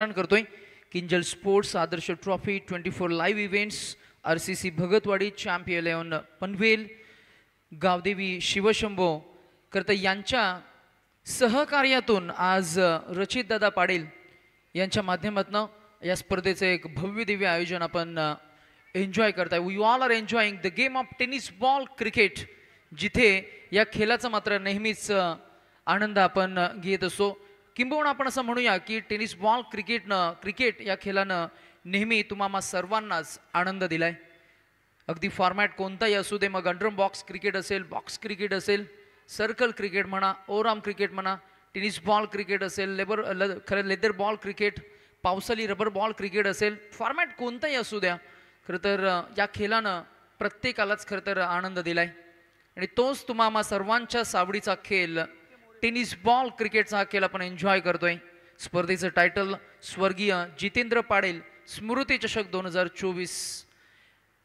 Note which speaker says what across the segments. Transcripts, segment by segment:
Speaker 1: करतोय Kinjal sports Adarsh trophy 24 live events RCC Bhagatwadi champion 11 Panvel Gavdevi Shivshambho करता यांच्या सहकार्यातून आज रचित दादा पाटील यांच्या माध्यमातून या स्पर्धेचे एक भव्य दिव्य आयोजन आपण एन्जॉय करताय. We all are enjoying the game of tennis ball cricket, जिथे या खेळाचा मात्र नेहमीच आनंद आपण घेत असतो. किंबहुना आपण असं म्हणूया की टेनिस बॉल क्रिकेट या खेळानं नेहमी तुम्हाला सर्वांनाच आनंद दिलाय. अगदी फॉर्मॅट कोणताही असू दे, मग अंडर बॉक्स क्रिकेट असेल, बॉक्स क्रिकेट असेल, सर्कल क्रिकेट म्हणा, ओव्हरआर्म क्रिकेट म्हणा, टेनिस बॉल क्रिकेट असेल, लेदर बॉल क्रिकेट, पावसाळी रबर बॉल क्रिकेट असेल, फॉर्मॅट कोणताही असू द्या, खरं तर या खेळानं प्रत्येकालाच खरं तर आनंद दिलाय. आणि तोच तुम्हाला सर्वांच्या सावडीचा खेळ टेनिस बॉल क्रिकेटचा खेळ आपण एन्जॉय करतोय. स्पर्धेचं टायटल स्वर्गीय जितेंद्र पाटील स्मृती चषक 2024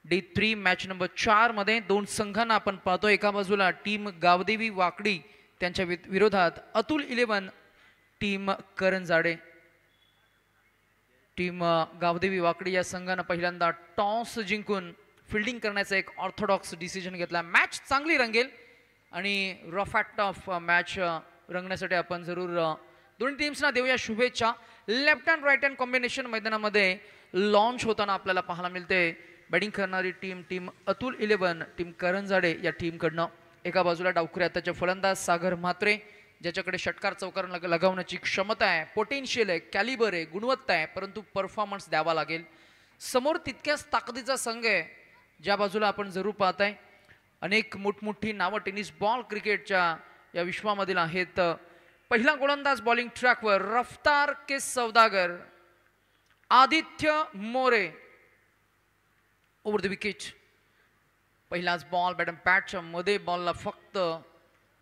Speaker 1: D3 मॅच नंबर 4 मध्ये दोन संघांना आपण पाहतो. एका बाजूला टीम गावदेवी वाकडी त्यांच्या विरोधात अतुल 11 टीम करंजाडे. टीम गावदेवी वाकडी या संघानं पहिल्यांदा टॉस जिंकून फिल्डिंग करण्याचा एक ऑर्थोडॉक्स डिसिजन घेतला. मॅच चांगली रंगेल आणि रफ अँड टफ मॅच रंगण्यासाठी आपण जरूर दोन्ही टीम्सना देऊया शुभेच्छा. Left and right hand combination मैदानामध्ये लॉन्च होताना आपल्याला पाहायला मिळते. बॅटिंग करणारी टीम अतुल 11 टीम करंजाडे या टीमकडनं. एका बाजूला डावखुरे आताचे फलंदाज सागर म्हात्रे, ज्याच्याकडे षटकार चौकार लगावण्याची क्षमता आहे, पोटेन्शियल आहे, कॅलिबर आहे, गुणवत्ता आहे, परंतु परफॉर्मन्स द्यावा लागेल. समोर तितक्याच ताकदीचा संघ आहे ज्या बाजूला आपण जरूर पाहताय. अनेक मोठमोठी नावं टेनिस बॉल क्रिकेटच्या या विश्वामधील आहेत. पहिला गोलंदाज बॉलिंग ट्रॅकवर रफ्तार के सौदागर Aditya More over the wicket. पहिलाच बॉल बॅटच्या मध्ये बॉलला फक्त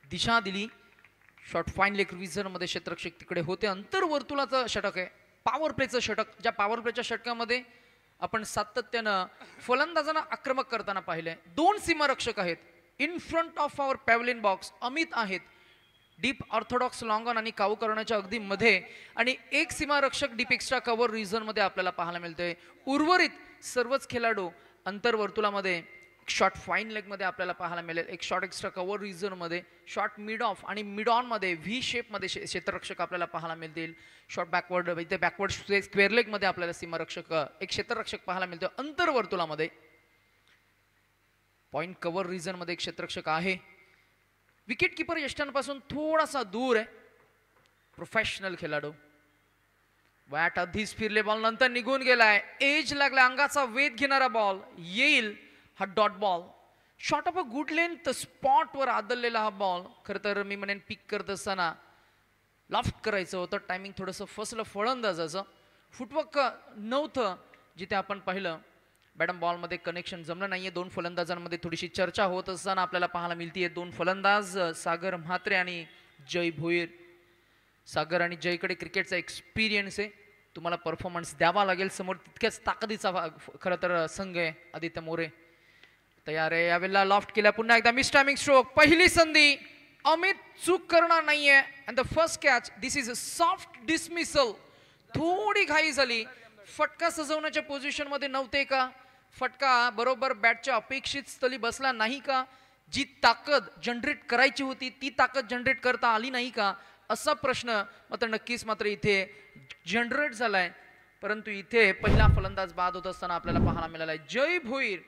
Speaker 1: दिशा दिली. शॉर्ट फाईन लेग रिझनमध्ये क्षेत्ररक्षक तिकडे होते. अंतर्वर्तुळाचं षटक आहे, पॉवर प्लेचं षटक. ज्या पॉवर प्लेच्या षटकामध्ये आपण सातत्यानं फलंदाजांना आक्रमक करताना पाहिले. दोन सीमारक्षक आहेत in front of our pavilion box. Amit आहेत डीप ऑर्थोडॉक्स लॉंग ऑन आणि काऊ करण्याच्या अगदी मध्ये, आणि एक सीमारक्षक डीप एक्स्ट्रा कव्हर रिझन मध्ये आपल्याला पाहायला मिळते. उर्वरित सर्वच खेळाडू अंतर्वर्तुळामध्ये शॉर्ट फाईन लेग मध्ये आपल्याला पाहायला मिळेल. एक शॉर्ट एक्स्ट्रा कव्हर रिझन मध्ये, शॉर्ट मिड ऑफ आणि मिड ऑन मध्ये व्ही शेप मध्ये क्षेत्ररक्षक आपल्याला पाहायला मिळतील. शॉर्ट बॅकवर्ड इथे बॅकवर्ड स्क्वेअर लेग मध्ये आपल्याला सीमारक्षक एक क्षेत्ररक्षक पाहायला मिळतो. अंतर्वर्तुळामध्ये पॉइंट कव्हर रिझन मध्ये एक क्षेत्ररक्षक आहे. विकेट किपर यष्टांपासून थोडासा दूर आहे. प्रोफेशनल खेळाडू. बॅट आधीच फिरले, बॉल नंतर निघून गेलाय. एज लागला, अंगाचा वेध घेणारा बॉल येईल. हा dot ball short of a good length spot वर आदळलेला हा बॉल. खरं तर मी म्हणेन पिक करत असताना लॉफ्ट करायचं होतं. टायमिंग थोडंसं फसलं फलंदाजाचं. फुटवर्क नव्हतं जिथे आपण पाहिलं. बॅटम बॉलमध्ये कनेक्शन जमलं नाहीये. दोन फलंदाजांमध्ये थोडीशी चर्चा होत असताना आपल्याला पाहायला मिळतीये. दोन फलंदाज सागर म्हात्रे आणि जय भोईर. सागर आणि जयकडे क्रिकेटचा एक्सपिरियन्स आहे. तुम्हाला परफॉर्मन्स द्यावा लागेल. समोर तितक्याच ताकदीचा खरं तर संघ आहे. आदित्य मोरे तयार आहे. यावेळेला लॉफ्ट केला. पुन्हा एकदा मिस टायमिंग स्ट्रोक. पहिली संधी, अमित चूक करणार नाहीये. And the first catch. This is a soft dismissal. थोडी घाई झाली. फटका सजवण्याच्या पोझिशन मध्ये नव्हते का? फटका बरोबर बॅटच्या अपेक्षित स्थळी बसला नाही का? जी ताकद जनरेट करायची होती ती ताकद जनरेट करता आली नाही का? असा प्रश्न मात्र नक्कीच मात्र इथे जनरेट झालाय. परंतु इथे पहिला फलंदाज बाद होत असताना आपल्याला पाहायला मिळालाय. जय भोईर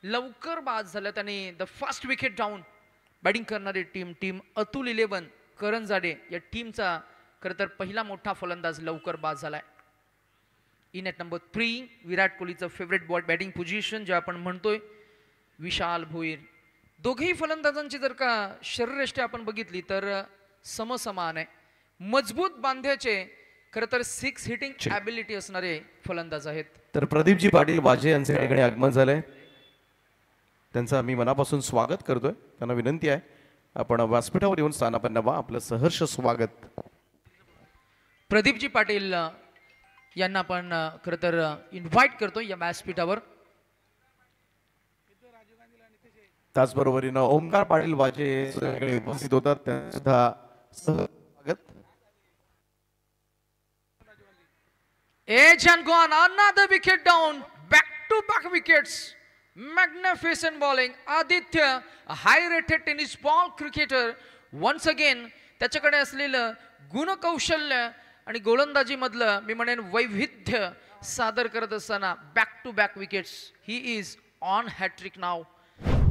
Speaker 1: लवकर बाद झाला. त्याने the first wicket down. Batting करणारी टीम अतुल 11 करंजाडे या टीमचा खरं तर पहिला मोठा फलंदाज लवकर बाद झालाय. इन ॲट नंबर 3 विराट कोहलीचं फेवरेट बॅटिंग पोझिशन जे आपण म्हणतोय विशाल भोईर. दोघेही फलंदाजांची जर का शरीरयष्टी आपण बघितली तर समसमान आहे. मजबूत बांध्याचे खरं तर 6 हिटिंग ॲबिलिटी असणारे फलंदाज आहेत.
Speaker 2: तर प्रदीपजी पाटील वाजे यांचे या ठिकाणी आगमन झालंय. त्यांचं मी मनापासून स्वागत करतोय. त्यांना विनंती आहे आपण व्यासपीठावर येऊन स्थानापन्न व्हा. आपलं सहर्ष स्वागत.
Speaker 1: प्रदीपजी पाटील यांना आपण खरं तर इन्व्हाइट करतो या व्यासपीठावर.
Speaker 2: त्याचबरोबरीनं ओमकार पाटील वाजे उपस्थित होतात. त्यांचं सुद्धा स्वागत.
Speaker 1: Edge and gone, another wicket down, back-to-back wickets. Magnificent bowling. Aditya, a high-rated tennis ball cricketer, once again त्याच्याकडे असलेलं गुणकौशल्य आणि गोलंदाजी मधलं मी म्हणेन वैविध्य सादर करत असताना back to back wickets. He is on hattrick नाव.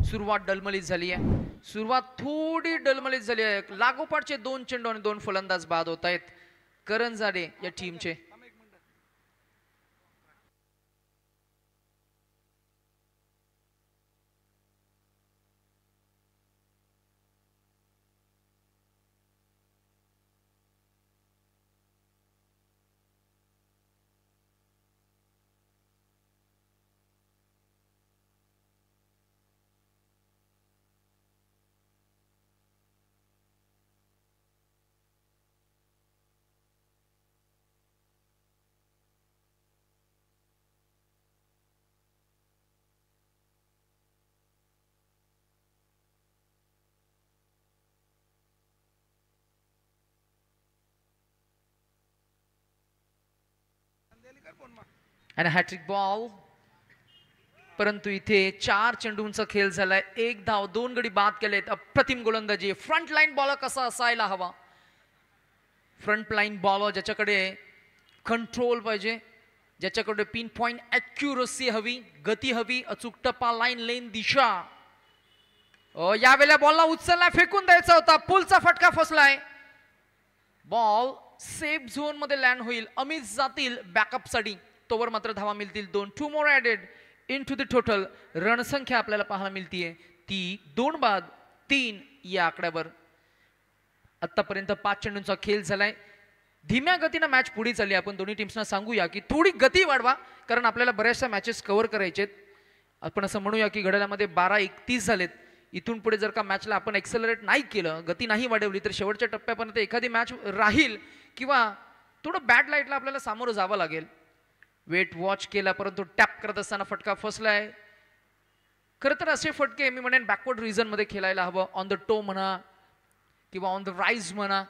Speaker 1: सुरुवात डलमलीत झाली आहे, सुरुवात थोडी डलमलीत झाली आहे. लागोपाठचे 2 चेंडू आणि 2 फलंदाज बाद होत आहेत करंजाडे या टीमचे. आणि हॅट्रिक बॉल. परंतु इथे 4 चेंडूंचा खेळ झालाय. 1 धाव, 2 गडी बाद केलेत. अप्रतिम गोलंदाजी. फ्रंट लाईन बॉलर कसा असायला हवा. फ्रंट लाईन बॉलर ज्याच्याकडे कंट्रोल पाहिजे, ज्याच्याकडे पिन पॉइंट ॲक्युरसी हवी, गती हवी, अचूक टप्पा, लाईन लेन दिशा. यावेळेला बॉलला उचलला, फेकून द्यायचा होता. पुलचा फटका फसलाय. बॉल सेफ झोन मध्ये लँड होईल. अमित जातील बॅकअप साठी, तोवर मात्र धावा मिळतील 2. 2 more added into the total. रणसंख्या आपल्याला पाहायला मिळतीये ती 2 बाद 3 या आकड्यावर. आतापर्यंत 5 चेंडूंचा खेळ झालाय. धीम्या गतीनं मॅच पुढे चालली. आपण दोन्ही टीम्सना सांगूया की थोडी गती वाढवा, कारण आपल्याला बऱ्याचशा मॅचेस कव्हर करायचे. आपण असं म्हणूया की घड्याळामध्ये 12:31 झालेत. इथून पुढे जर का मॅचला आपण एक्सेलरेट नाही केलं, गती नाही वाढवली, तर शेवटच्या टप्प्यापर्यंत एखादी मॅच राहील किंवा थोडं बॅड लाईटला आपल्याला सामोरं जावं लागेल. वेट वॉच केला, परंतु टॅप करत असताना फटका फसलाय. खरं तर असे फटके मी म्हणेन बॅकवर्ड रिजन मध्ये खेळायला हवं. ऑन द टो म्हणा किंवा ऑन द राईज म्हणा.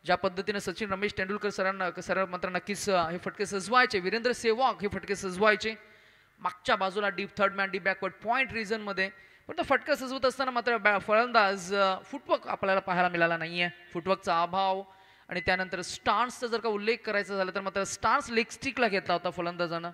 Speaker 1: ज्या पद्धतीने सचिन रमेश तेंडुलकर सरांना मात्र नक्कीच हे फटके सजवायचे. वीरेंद्र सेहवाग हे फटके सजवायचे मागच्या बाजूला deep third man, deep backward point region मध्ये. पण तो फटका सजवत असताना मात्र फलंदाज फुटवर्क आपल्याला पाहायला मिळाला नाहीये. फुटवर्कचा अभाव. आणि त्यानंतर स्टान्सचा जर का उल्लेख करायचा झाला तर मात्र स्टान्स लेग स्टिकला घेतला होता फलंदाजानं,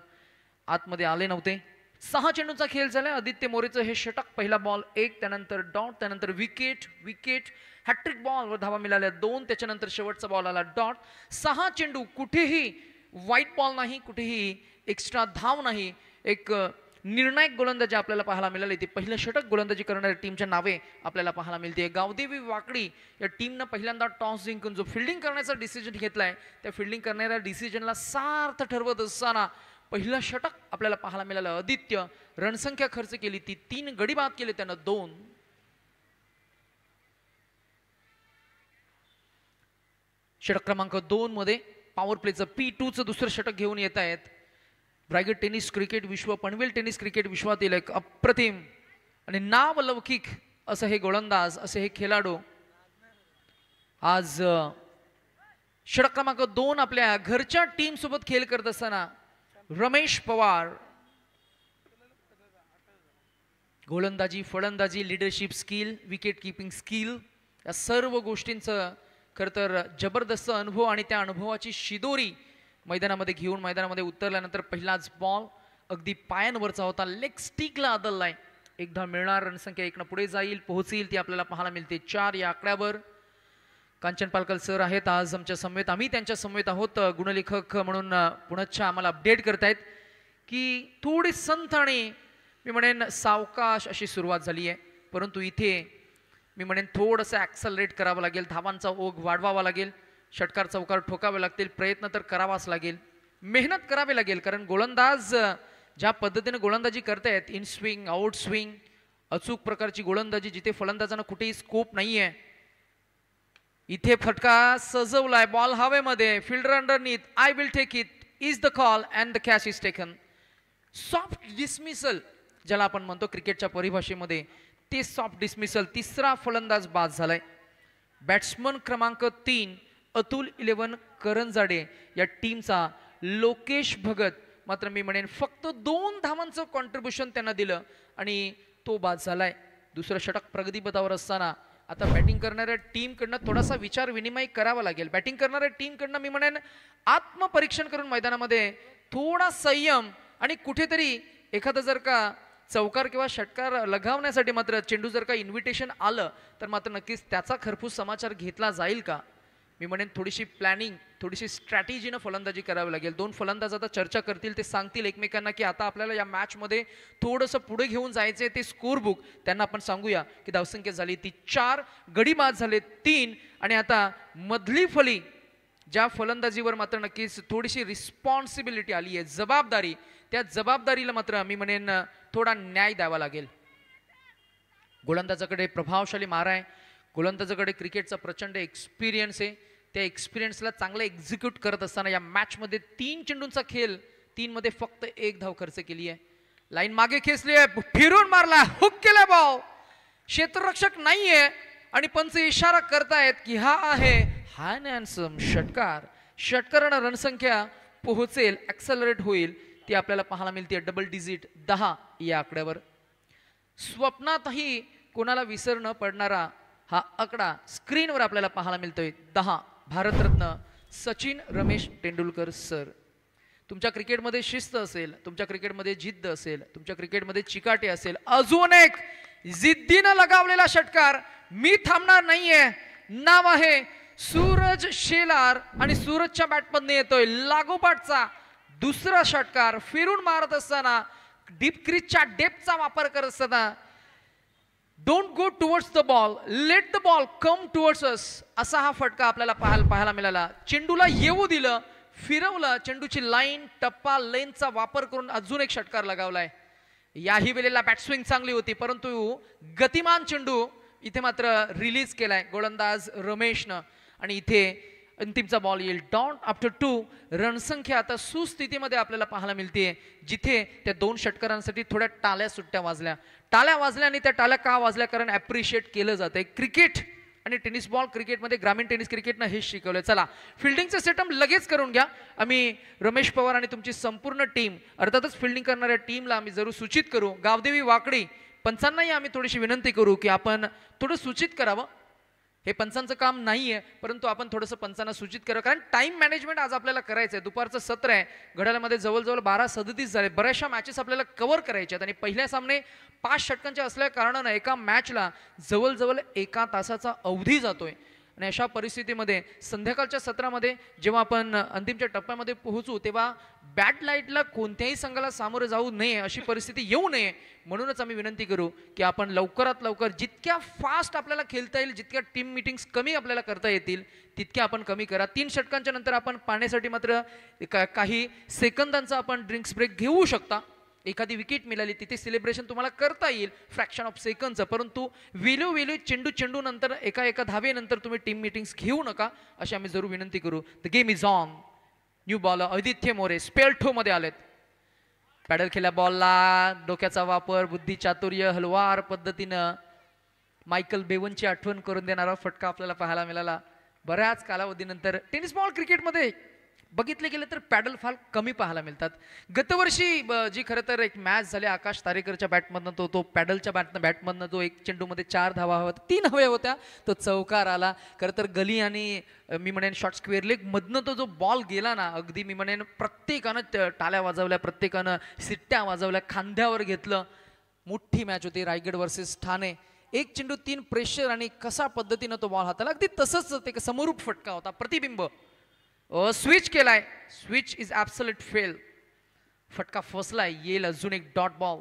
Speaker 1: आतमध्ये आले नव्हते. 6 चेंडूंचा खेळ झाला. आदित्य मोरेचं हे षटक. पहिला बॉल 1, त्यानंतर डॉट, त्यानंतर विकेट, विकेट, हॅट्रिक बॉलवर धावा मिळाल्या 2, त्याच्यानंतर शेवटचा बॉल आला डॉट. 6 चेंडू, कुठेही व्हाईट बॉल नाही, कुठेही एक्स्ट्रा धाव नाही. एक निर्णायक गोलंदाजी आपल्याला पाहायला मिळाली. ती पहिलं षटक गोलंदाजी करणाऱ्या टीमच्या नावे आपल्याला पाहायला मिळते. गावदेवी वाकडी या टीमनं पहिल्यांदा टॉस जिंकून जो फिल्डिंग करण्याचा डिसिजन घेतलाय, त्या फिल्डिंग करणाऱ्या डिसिजनला सार्थ ठरवत असताना पहिलं षटक आपल्याला पाहायला मिळालं. आदित्य रणसंख्या खर्च केली, ती 3 गडी बाद केले त्यानं 2. षटक क्रमांक 2 मध्ये पॉवर प्लेचं P2चं दुसरं षटक घेऊन येत आहेत. रायगड टेनिस क्रिकेट विश्व, पनवेल टेनिस क्रिकेट विश्वातील एक अप्रतिम आणि नावलौकिक असं हे गोलंदाज, असे हे खेळाडू आज षटक क्रमांक 2 आपल्या घरच्या टीम सोबत खेळ करत असताना रमेश पवार. गोलंदाजी, फलंदाजी, leadership skill, wicket keeping skill, या सर्व गोष्टींचं खरं तर जबरदस्त अनुभव आणि त्या अनुभवाची शिदोरी मैदानामध्ये घेऊन मैदानामध्ये उतरल्यानंतर पहिलाच बॉल अगदी पायांवरचा होता. लेग स्टिकला आदललाय. एकदा मिळणार. रणसंख्या 1 पुढे जाईल, पोहोचेल, ती आपल्याला पाहायला मिळते 4 या आकड्यावर. कांचन पालकर सर आहेत आज आमच्या समवेत. आम्ही त्यांच्या समवेत आहोत. गुणलेखक म्हणून पुण्याच्या आम्हाला अपडेट करतायत की थोडी संथ आणि मी म्हणेन सावकाश अशी सुरुवात झाली आहे. परंतु इथे मी म्हणेन थोडंसं ॲक्सलरेट करावं लागेल. धावांचा ओघ वाढवावा लागेल. षटकार चौकार ठोकावे लागतील. प्रयत्न तर करावाच लागेल. मेहनत करावी लागेल. कारण गोलंदाज ज्या पद्धतीने गोलंदाजी करतायत, इन स्विंग, आउट स्विंग, अचूक प्रकारची गोलंदाजी, जिथे फलंदाजांना कुठेही स्कोप नाहीये. इथे फटका सजवलाय. बॉल हवेमध्ये. Fielder underneath. I will take it is the call and the catch is taken. Soft dismissal ज्याला आपण म्हणतो क्रिकेटच्या परिभाषेमध्ये, ते सॉफ्ट डिसमिसल. तिसरा फलंदाज बाद झालाय. बॅट्समन क्रमांक 3 अतुल 11 करंजाडे या टीमचा लोकेश भगत मात्र मी म्हणेन फक्त 2 धावांचं कॉन्ट्रीब्युशन त्यांना दिलं आणि तो बाद झालाय. दुसरं षटक प्रगतीपथावर असताना आता बॅटिंग करणाऱ्या टीमकडनं थोडासा विचार विनिमय करावा लागेल. बॅटिंग करणाऱ्या टीमकडनं मी म्हणेन आत्मपरीक्षण करून मैदानामध्ये थोडा संयम आणि कुठेतरी एखादं जर का चौकार किंवा षटकार लगावण्यासाठी मात्र चेंडू जर का इन्व्हिटेशन आलं तर मात्र नक्कीच त्याचा खरपूस समाचार घेतला जाईल का. मी म्हणेन थोडीशी प्लॅनिंग थोडीशी स्ट्रॅटेजीनं फलंदाजी करावी लागेल. 2 फलंदाज आता चर्चा करतील, ते सांगतील एकमेकांना की आता आपल्याला या मॅचमध्ये थोडंसं पुढे घेऊन जायचं आहे. ते स्कोर बुक त्यांना आपण सांगूया की धावसंख्या झाली ती 4, गडी बाद झाले 3 आणि आता मधली फली ज्या फलंदाजीवर मात्र नक्कीच थोडीशी रिस्पॉन्सिबिलिटी आली आहे, जबाबदारी, त्या जबाबदारीला मात्र मी म्हणेन थोडा न्याय द्यावा लागेल. गोलंदाजाकडे प्रभावशाली मारा आहे, गोलंदाजाकडे क्रिकेटचा प्रचंड एक्सपिरियन्स आहे. त्या एक्सपिरियन्सला चांगलं एक्झिक्यूट करत असताना या मॅचमध्ये 3 चेंडूंचा खेळ, 3 मध्ये फक्त 1 धाव खर्च केली आहे. लाईन मागे खेचली आहे, फिरून मारला, हुक केला बॉल, क्षेत्ररक्षक नाहीये आणि पंच इशारा करतायत की हा आहे हॅन्डसम षटकार. षटकारानं रणसंख्या पोहोचेल, ऍक्सेलरेट होईल, ती आपल्याला पाहायला मिळते डबल डिजिट 10 या आकड्यावर. स्वप्नातही कोणाला विसर न पडणारा हा आकडा स्क्रीनवर आपल्याला पाहायला मिळतोय 10. भारतरत्न सचिन रमेश तेंडुलकर सर. तुमच्या क्रिकेटमध्ये शिस्त असेल, तुमच्या क्रिकेटमध्ये जिद्द असेल, तुमच्या क्रिकेटमध्ये चिकाटी असेल, अजून एक जिद्दीनं लगावलेला षटकार, मी थांबणार नाहीये, नाव आहे सूरज शेलार आणि सूरजच्या बॅटमधनं येतोय लागोपाठचा दुसरा षटकार. फिरून मारत असताना डीप क्रीजच्या डेपचा वापर करत असताना don't go towards the ball, let the ball come towards अस, असा हा फटका आपल्याला पाहायला मिळाला. चेंडूला येऊ दिलं, फिरवलं, चेंडूची लाईन, टप्पा, लेनचा वापर करून अजून एक षटकार लगावलाय. याही वेळेला बॅटस्विंग चांगली होती परंतु गतिमान चेंडू इथे मात्र रिलीज केलाय गोलंदाज रमेशनं आणि इथे अंतिमचा बॉल येईल. Dot after 2. रणसंख्या आता सुस्थितीमध्ये आपल्याला पाहायला मिळते, जिथे त्या 2 षटकारांसाठी थोड्या टाळ्या सुट्ट्या वाजल्या. टाळ्या वाजल्या आणि त्या टाळ्या का वाजल्या, कारण ॲप्रिशिएट केलं जातंय. क्रिकेट आणि टेनिस बॉल क्रिकेटमध्ये, ग्रामीण टेनिस क्रिकेटनं हेच शिकवलंय. चला फिल्डिंगचं सेटअप लगेच करून घ्या. आम्ही रमेश पवार आणि तुमची संपूर्ण टीम, अर्थातच फिल्डिंग करणाऱ्या टीमला आम्ही जरूर सूचित करू. गावदेवी वाकडी पंचांनाही आम्ही थोडीशी विनंती करू की आपण थोडं सूचित करावं. हे पंचांचं काम नाहीये परंतु आपण थोडंसं पंचांना सूचित करा, कारण टाइम मॅनेजमेंट आज आपल्याला करायचं आहे. दुपारचं सत्र आहे, घड्याळामध्ये जवळजवळ 12:37 झाले. बऱ्याचशा मॅचेस आपल्याला कव्हर करायच्या आहेत आणि पहिल्या सामने 5 षटकांचे असल्या कारणानं एका मॅचला जवळजवळ 1 तासाचा अवधी जातोय आणि अशा परिस्थितीमध्ये संध्याकाळच्या सत्रामध्ये जेव्हा आपण अंतिमच्या टप्प्यामध्ये पोहोचू तेव्हा बॅट लाईटला कोणत्याही संघाला सामोरं जाऊ नये, अशी परिस्थिती येऊ नये. म्हणूनच आम्ही विनंती करू की आपण लवकरात लवकर जितक्या फास्ट आपल्याला खेळता येईल, जितक्या टीम मीटिंग्स कमी आपल्याला करता येतील तितक्या आपण कमी करा. 3 षटकांच्या नंतर आपण पाण्यासाठी मात्र काही सेकंदांचा आपण ड्रिंक्स ब्रेक घेऊ शकता. एखादी विकेट मिळाली तिथे सेलिब्रेशन तुम्हाला करता येईल फ्रॅक्शन ऑफ सेकंडचं, परंतु वेळोवेळी चेंडू नंतर एका धावेनंतर तुम्ही टीम मीटिंग्स घेऊ नका, अशी आम्ही जरूर विनंती करू. The game is on. New bowler Aditya More स्पेल्टो मध्ये आलेत. पॅडल खेळल्या बॉलला डोक्याचा वापर, बुद्धी चातुर्य, हलवार पद्धतीनं मायकल बेवनची आठवण करून देणारा फटका आपल्याला पाहायला मिळाला. बऱ्याच कालावधीनंतर टेनिस बॉल क्रिकेटमध्ये बघितले गेले तर पॅडल फार कमी पाहायला मिळतात. गतवर्षी जी खरं तर एक मॅच झाली आकाश तारेकरच्या बॅटमधनं, तो पॅडलच्या बॅटमधनं जो एक चेंडूमध्ये 4 धावा हव्या, 3 हव्या होत्या, तो चौकार आला. खरं तर गली आणि मी म्हणेन शॉर्ट स्क्वेअर लेग मधनं तो जो बॉल गेला ना, अगदी मी म्हणेन प्रत्येकानं टाळ्या वाजवल्या, प्रत्येकानं सिट्ट्या वाजवल्या, खांद्यावर घेतलं. मोठी मॅच होती रायगड वर्सेस ठाणे. 1 चेंडू 3 प्रेशर आणि कसा पद्धतीनं तो बॉल हाताला, अगदी तसंच ते समोरूप फटका होता, प्रतिबिंब. स्विच केलाय, स्विच इज ॲब्सोल्यूट फेल. फटका फसलाय, येईल अजून एक डॉट बॉल.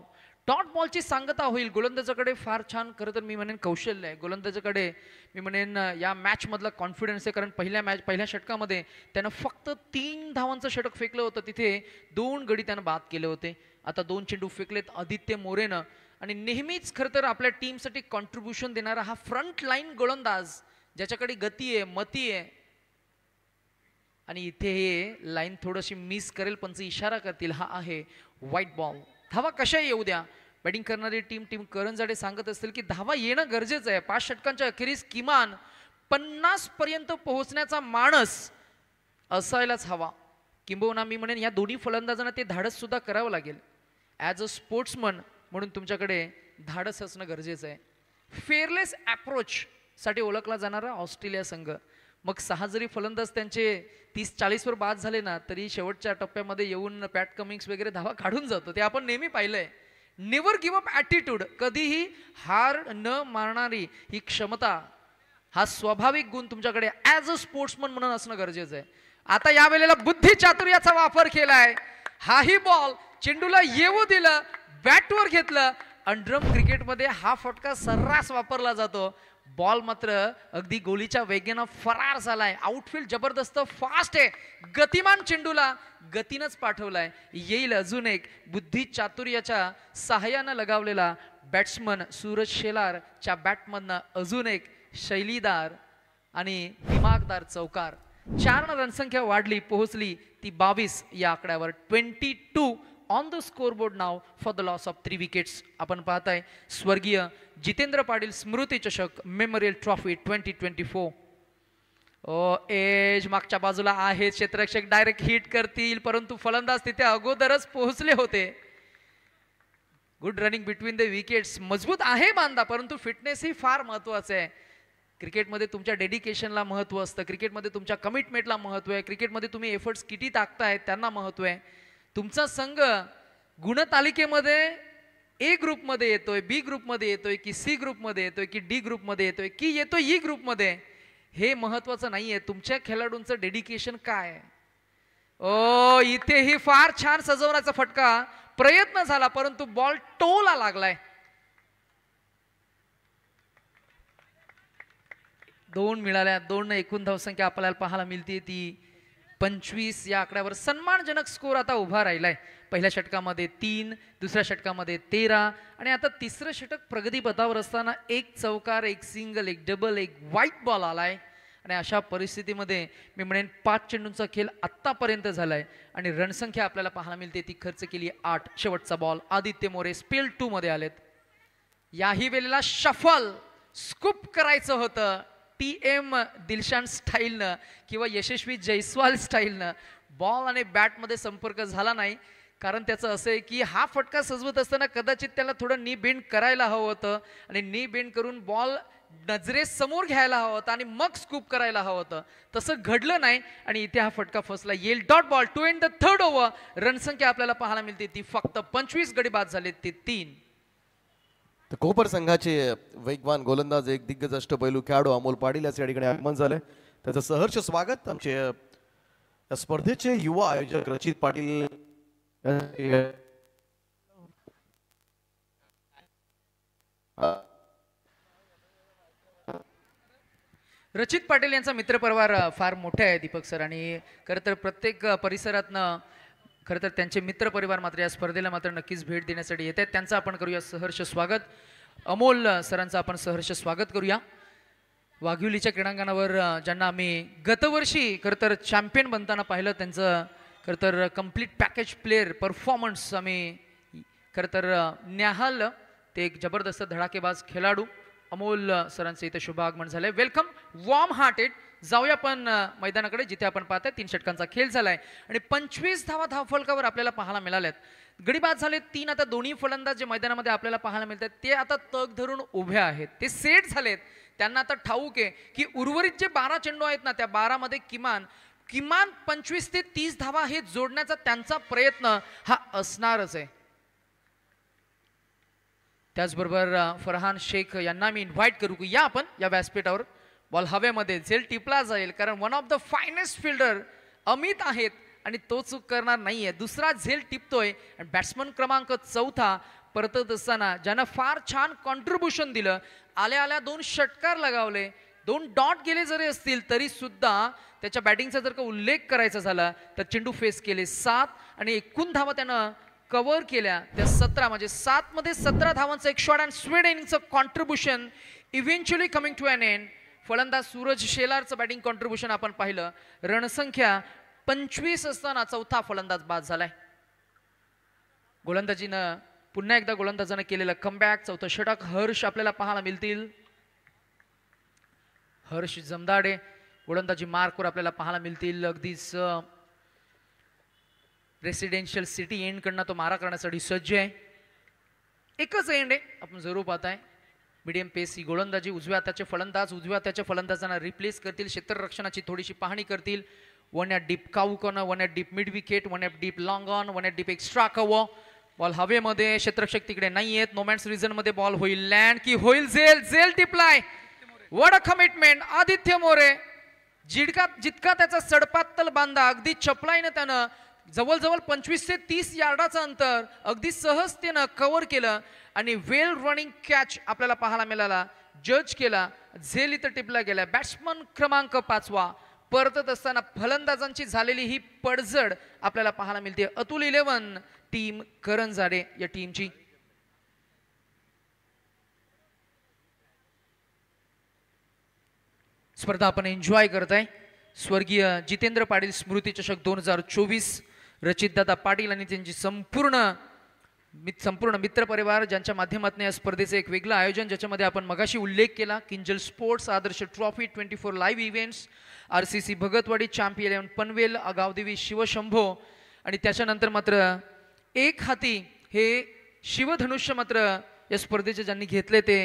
Speaker 1: डॉट बॉलची सांगता होईल. गोलंदाजाकडे फार छान खरं तर मी म्हणेन कौशल्य आहे. गोलंदाजाकडे मी म्हणेन या मॅच मधला कॉन्फिडन्स आहे, कारण पहिल्या षटकामध्ये त्यानं फक्त 3 धावांचं षटक फेकलं होतं, तिथे 2 गडी त्यानं बाद केले होते. आता 2 चेंडू फेकलेत आदित्य मोरेनं आणि नेहमीच खरं तर आपल्या टीमसाठी कॉन्ट्रीब्युशन देणारा हा फ्रंट लाईन गोलंदाज, ज्याच्याकडे गती आहे, मती आहे. आणि इथे हे लाईन थोडीशी मिस करेल, पंच इशारा करतील, हा आहे व्हाईट बॉल. धावा कशा येऊ द्या, बॅटिंग करणारी टीम करंजाडे सांगत असतील की धावा येणं गरजेचं आहे. 5 षटकांच्या अखेरीस किमान 50 पर्यंत पोहोचण्याचा मानस असायलाच हवा. किंबहुना मी म्हणेन या दोन्ही फलंदाजांना ते धाडस सुद्धा करावं लागेल. ॲज अ स्पोर्ट्समन म्हणून तुमच्याकडे धाडस असणं गरजेचं आहे. फेअरलेस ॲप्रोचसाठी ओळखला जाणारा ऑस्ट्रेलिया संघ, मग 6 जरी फलंदाज त्यांचे 30-40वर बाद झाले ना तरी शेवटच्या टप्प्यामध्ये येऊन पॅट कमिन्स वगैरे धावा काढून जातो. ते आपण नेहमी पाहिलंय. नेव्हर गिव्ह अप ॲटिट्यूड, कधीही हार न मारणारी ही क्षमता, हा स्वाभाविक गुण तुमच्याकडे ॲज अ स्पोर्ट्समन म्हणून असणं गरजेचं आहे. आता या वेळेला बुद्धी चातुर्याचा वापर केलाय. हाही बॉल चेंडूला येऊ दिलं, बॅटवर घेतलं. अंडरम क्रिकेटमध्ये हा फटका सर्रास वापरला जातो. बॉल मात्र अगदी गोलीच्या वेगानं फरार झालाय. आउटफील्ड जबरदस्त फास्ट आहे. गतिमान चेंडूला गतीनंच पाठवलाय. येईल अजून एक बुद्धी चातुर्याच्या सहाय्यानं लगावलेला बॅट्समन सूरज शेलारच्या बॅटमधनं अजून एक शैलीदार आणि दिमागदार चौकार. 4 रणसंख्या वाढली, पोहोचली ती 22 या आकड्यावर. 22 on the scoreboard now for the loss of 3 wickets. आपण पाहताय स्वर्गीय जितेंद्र पाटील स्मृती चषक मेमोरियल ट्रॉफी 2024. एज मागच्या बाजूला आहे, क्षेत्ररक्षक डायरेक्ट हिट करतील, परंतु फलंदाज तिथे अगोदरच पोहोचले होते. Good running between the wickets. मजबूत आहे बांधा, परंतु फिटनेस ही फार महत्वाचं आहे. क्रिकेटमध्ये तुमच्या डेडिकेशनला महत्त्व असतं, क्रिकेटमध्ये तुमच्या कमिटमेंटला महत्त्व आहे, क्रिकेटमध्ये तुम्ही एफर्ट्स किती टाकताय त्यांना महत्त्व आहे. तुमचा संघ गुणतालिकेमध्ये ए ग्रुपमध्ये येतोय, बी ग्रुपमध्ये येतोय, की सी ग्रुपमध्ये येतोय, की डी ग्रुपमध्ये येतोय, की येतोय ई ग्रुपमध्ये, हे महत्त्वाचं नाहीये. तुमच्या खेळाडूंचं डेडिकेशन काय आहे. इथेही फार छान सजवण्याचा फटका प्रयत्न झाला, परंतु बॉल टोला लागलाय. 2 मिळाल्या. 2 एकूण धावसंख्या आपल्याला पाहायला मिळते ती 25 या आकड्यावर. सन्मानजनक स्कोर आता उभा राहिलाय. पहिल्या षटकामध्ये 3, दुसऱ्या षटकामध्ये 13 आणि आता तिसरं षटक प्रगतीपथावर असताना 1 चौकार, 1 सिंगल, 1 डबल, 1 व्हाईट बॉल आलाय. आणि अशा परिस्थितीमध्ये मी म्हणेन 5 चेंडूंचा खेळ आत्तापर्यंत झालाय आणि रणसंख्या आपल्याला पाहायला मिळते ती खर्च केली 8. शेवटचा बॉल आदित्य मोरे स्पेल 2 मध्ये आलेत. याही वेळेला शफल स्कूप करायचं होतं TM दिलशान स्टाईलनं किंवा यशस्वी जयस्वाल स्टाईलनं. बॉल आणि बॅटमध्ये संपर्क झाला नाही, कारण त्याचं असं आहे की हा फटका सजवत असताना कदाचित त्याला थोडं नी बेंड करायला हवं होतं आणि नी बेंड करून बॉल नजरेसमोर घ्यायला हवं होतं आणि मग स्कूप करायला हवं होतं. तसं घडलं नाही आणि इथे हा फटका फसला. येईल dot ball to end the third over. रणसंख्या आपल्याला पाहायला मिळते ती फक्त 25 गडी बाद झाले ते 3.
Speaker 2: तर कोपर संघाचे वेगवान गोलंदाज एक दिग्गज अष्टपैलू खेळाडू अमोल पाटील याचे या ठिकाणी आगमन झालंय. त्याचं सहर्ष स्वागत आमचे या स्पर्धेचे युवा आयोजक रचित पाटील.
Speaker 1: रचित पाटील यांचा मित्रपरिवार फार मोठा आहे दीपक सर, आणि खरं तर प्रत्येक परिसरातनं खरं तर त्यांचे मित्रपरिवार मात्र या स्पर्धेला मात्र नक्कीच भेट देण्यासाठी येत आहेत. त्यांचं आपण करूया सहर्ष स्वागत. अमोल सरांचं आपण सहर्ष स्वागत करूया. वाघिवलीच्या क्रीडांगणावर ज्यांना आम्ही गतवर्षी खरं तर चॅम्पियन बनताना पाहिलं, त्यांचं खरं तर कम्प्लीट पॅकेज प्लेअर परफॉर्मन्स आम्ही खरं तर न्याहाळलं. ते एक जबरदस्त धडाकेबाज खेळाडू अमोल सरांचं इथं शुभ आगमन झालंय. Welcome, warm hearted. जाऊया आपण मैदानाकडे जिथे आपण पाहताय 3 षटकांचा खेळ झालाय आणि 25 धावा धावफलकावर आपल्याला पाहायला मिळाल्यात. गडी बाद झाले 3. आता दोन्ही फलंदाज जे मैदानामध्ये आपल्याला पाहायला मिळतात ते आता तग धरून उभे आहेत, ते सेट झालेत. त्यांना आता ठाऊक आहे की उर्वरित जे 12 चेंडू आहेत ना, त्या 12 मध्ये किमान 25 ते 30 धावा हे जोडण्याचा त्यांचा प्रयत्न हा असणारच आहे. त्याचबरोबर फरहान शेख यांना मी इन्व्हाइट करू की या आपण या व्यासपीठावर. बॉल हवेमध्ये झेल टिपला जाईल, कारण one of the finest fielder Amit आहेत आणि तो चूक करणार नाहीये. दुसरा झेल टिपतोय आणि बॅट्समन क्रमांक 4 परतत असताना ज्यानं फार छान कॉन्ट्रीब्युशन दिलं. आल्या आल्या 2 षटकार लगावले, 2 डॉट गेले जरी असतील तरी सुद्धा त्याच्या बॅटिंगचा जर का उल्लेख करायचा झाला तर चेंडू फेस केले 7 आणि एकूण धावा त्यानं कव्हर केल्या त्या 17. म्हणजे 7 मध्ये 17 धावांचं एक शॉट अँड स्वीड इनिंगचं contribution eventually coming to an end. फलंदाज सूरज शेलारचं बॅटिंग कॉन्ट्रीब्युशन आपण पाहिलं. रणसंख्या 25 असताना 4था फलंदाज बाद झालाय. गोलंदाजीनं पुन्हा एकदा गोलंदाजानं केलेलं कमबॅक 4थं षटक. हर्ष आपल्याला पाहायला मिळतील. हर्ष जमदाडे गोलंदाजी मार्कवर आपल्याला पाहायला मिळतील. अगदीच रेसिडेन्शियल सिटी एंड कडनं तो मारा करण्यासाठी सज्ज आहे. एकच एंड आहे, आपण जरूर पाहताय. मीडियम पेस ही गोलंदाजी. उजव्या हाताचे फलंदाजांना रिप्लेस करतील. क्षेत्ररक्षणाची थोडीशी पाहणी करतील. One at deep cow corner, one at deep mid wicket, one at deep long on, one at deep extra cover. Ball हवेमध्ये, क्षेत्ररक्षक तिकडे नाही आहेत. नोमॅन्स रिजन मध्ये बॉल होईल लँड की होईल झेल टिपलाय. What a commitment. Aditya More जितका त्याचा सडपातल बांधा अगदी चपलाईनं त्यानं जवळजवळ 25 ते 30 यार्डाचं अंतर अगदी सहजतेनं कव्हर केलं आणि वेल रनिंग कॅच आपल्याला पाहायला मिळाला. जज केला, झेल इथं टिपला गेला. बॅट्समन क्रमांक 5 परतत असताना फलंदाजांची झालेली ही पडझड आपल्याला पाहायला मिळते. अतुल 11 टीम करण जाडे या टीमची. स्पर्धा आपण एन्जॉय करताय. स्वर्गीय जितेंद्र पाटील स्मृती चषक 2024. रचितदादा पाटील आणि त्यांची संपूर्ण मित्रपरिवार ज्यांच्या माध्यमातून या स्पर्धेचे एक वेगळं आयोजन, ज्याच्यामध्ये आपण मगाशी उल्लेख केला. Kinjal sports, Adarsh trophy, 24 live events, RCC Bhagatwadi, champion 11 Panvel, Gavdevi Shivshambho आणि त्याच्यानंतर मात्र एक हाती हे शिवधनुष्य मात्र या स्पर्धेचे ज्यांनी घेतले ते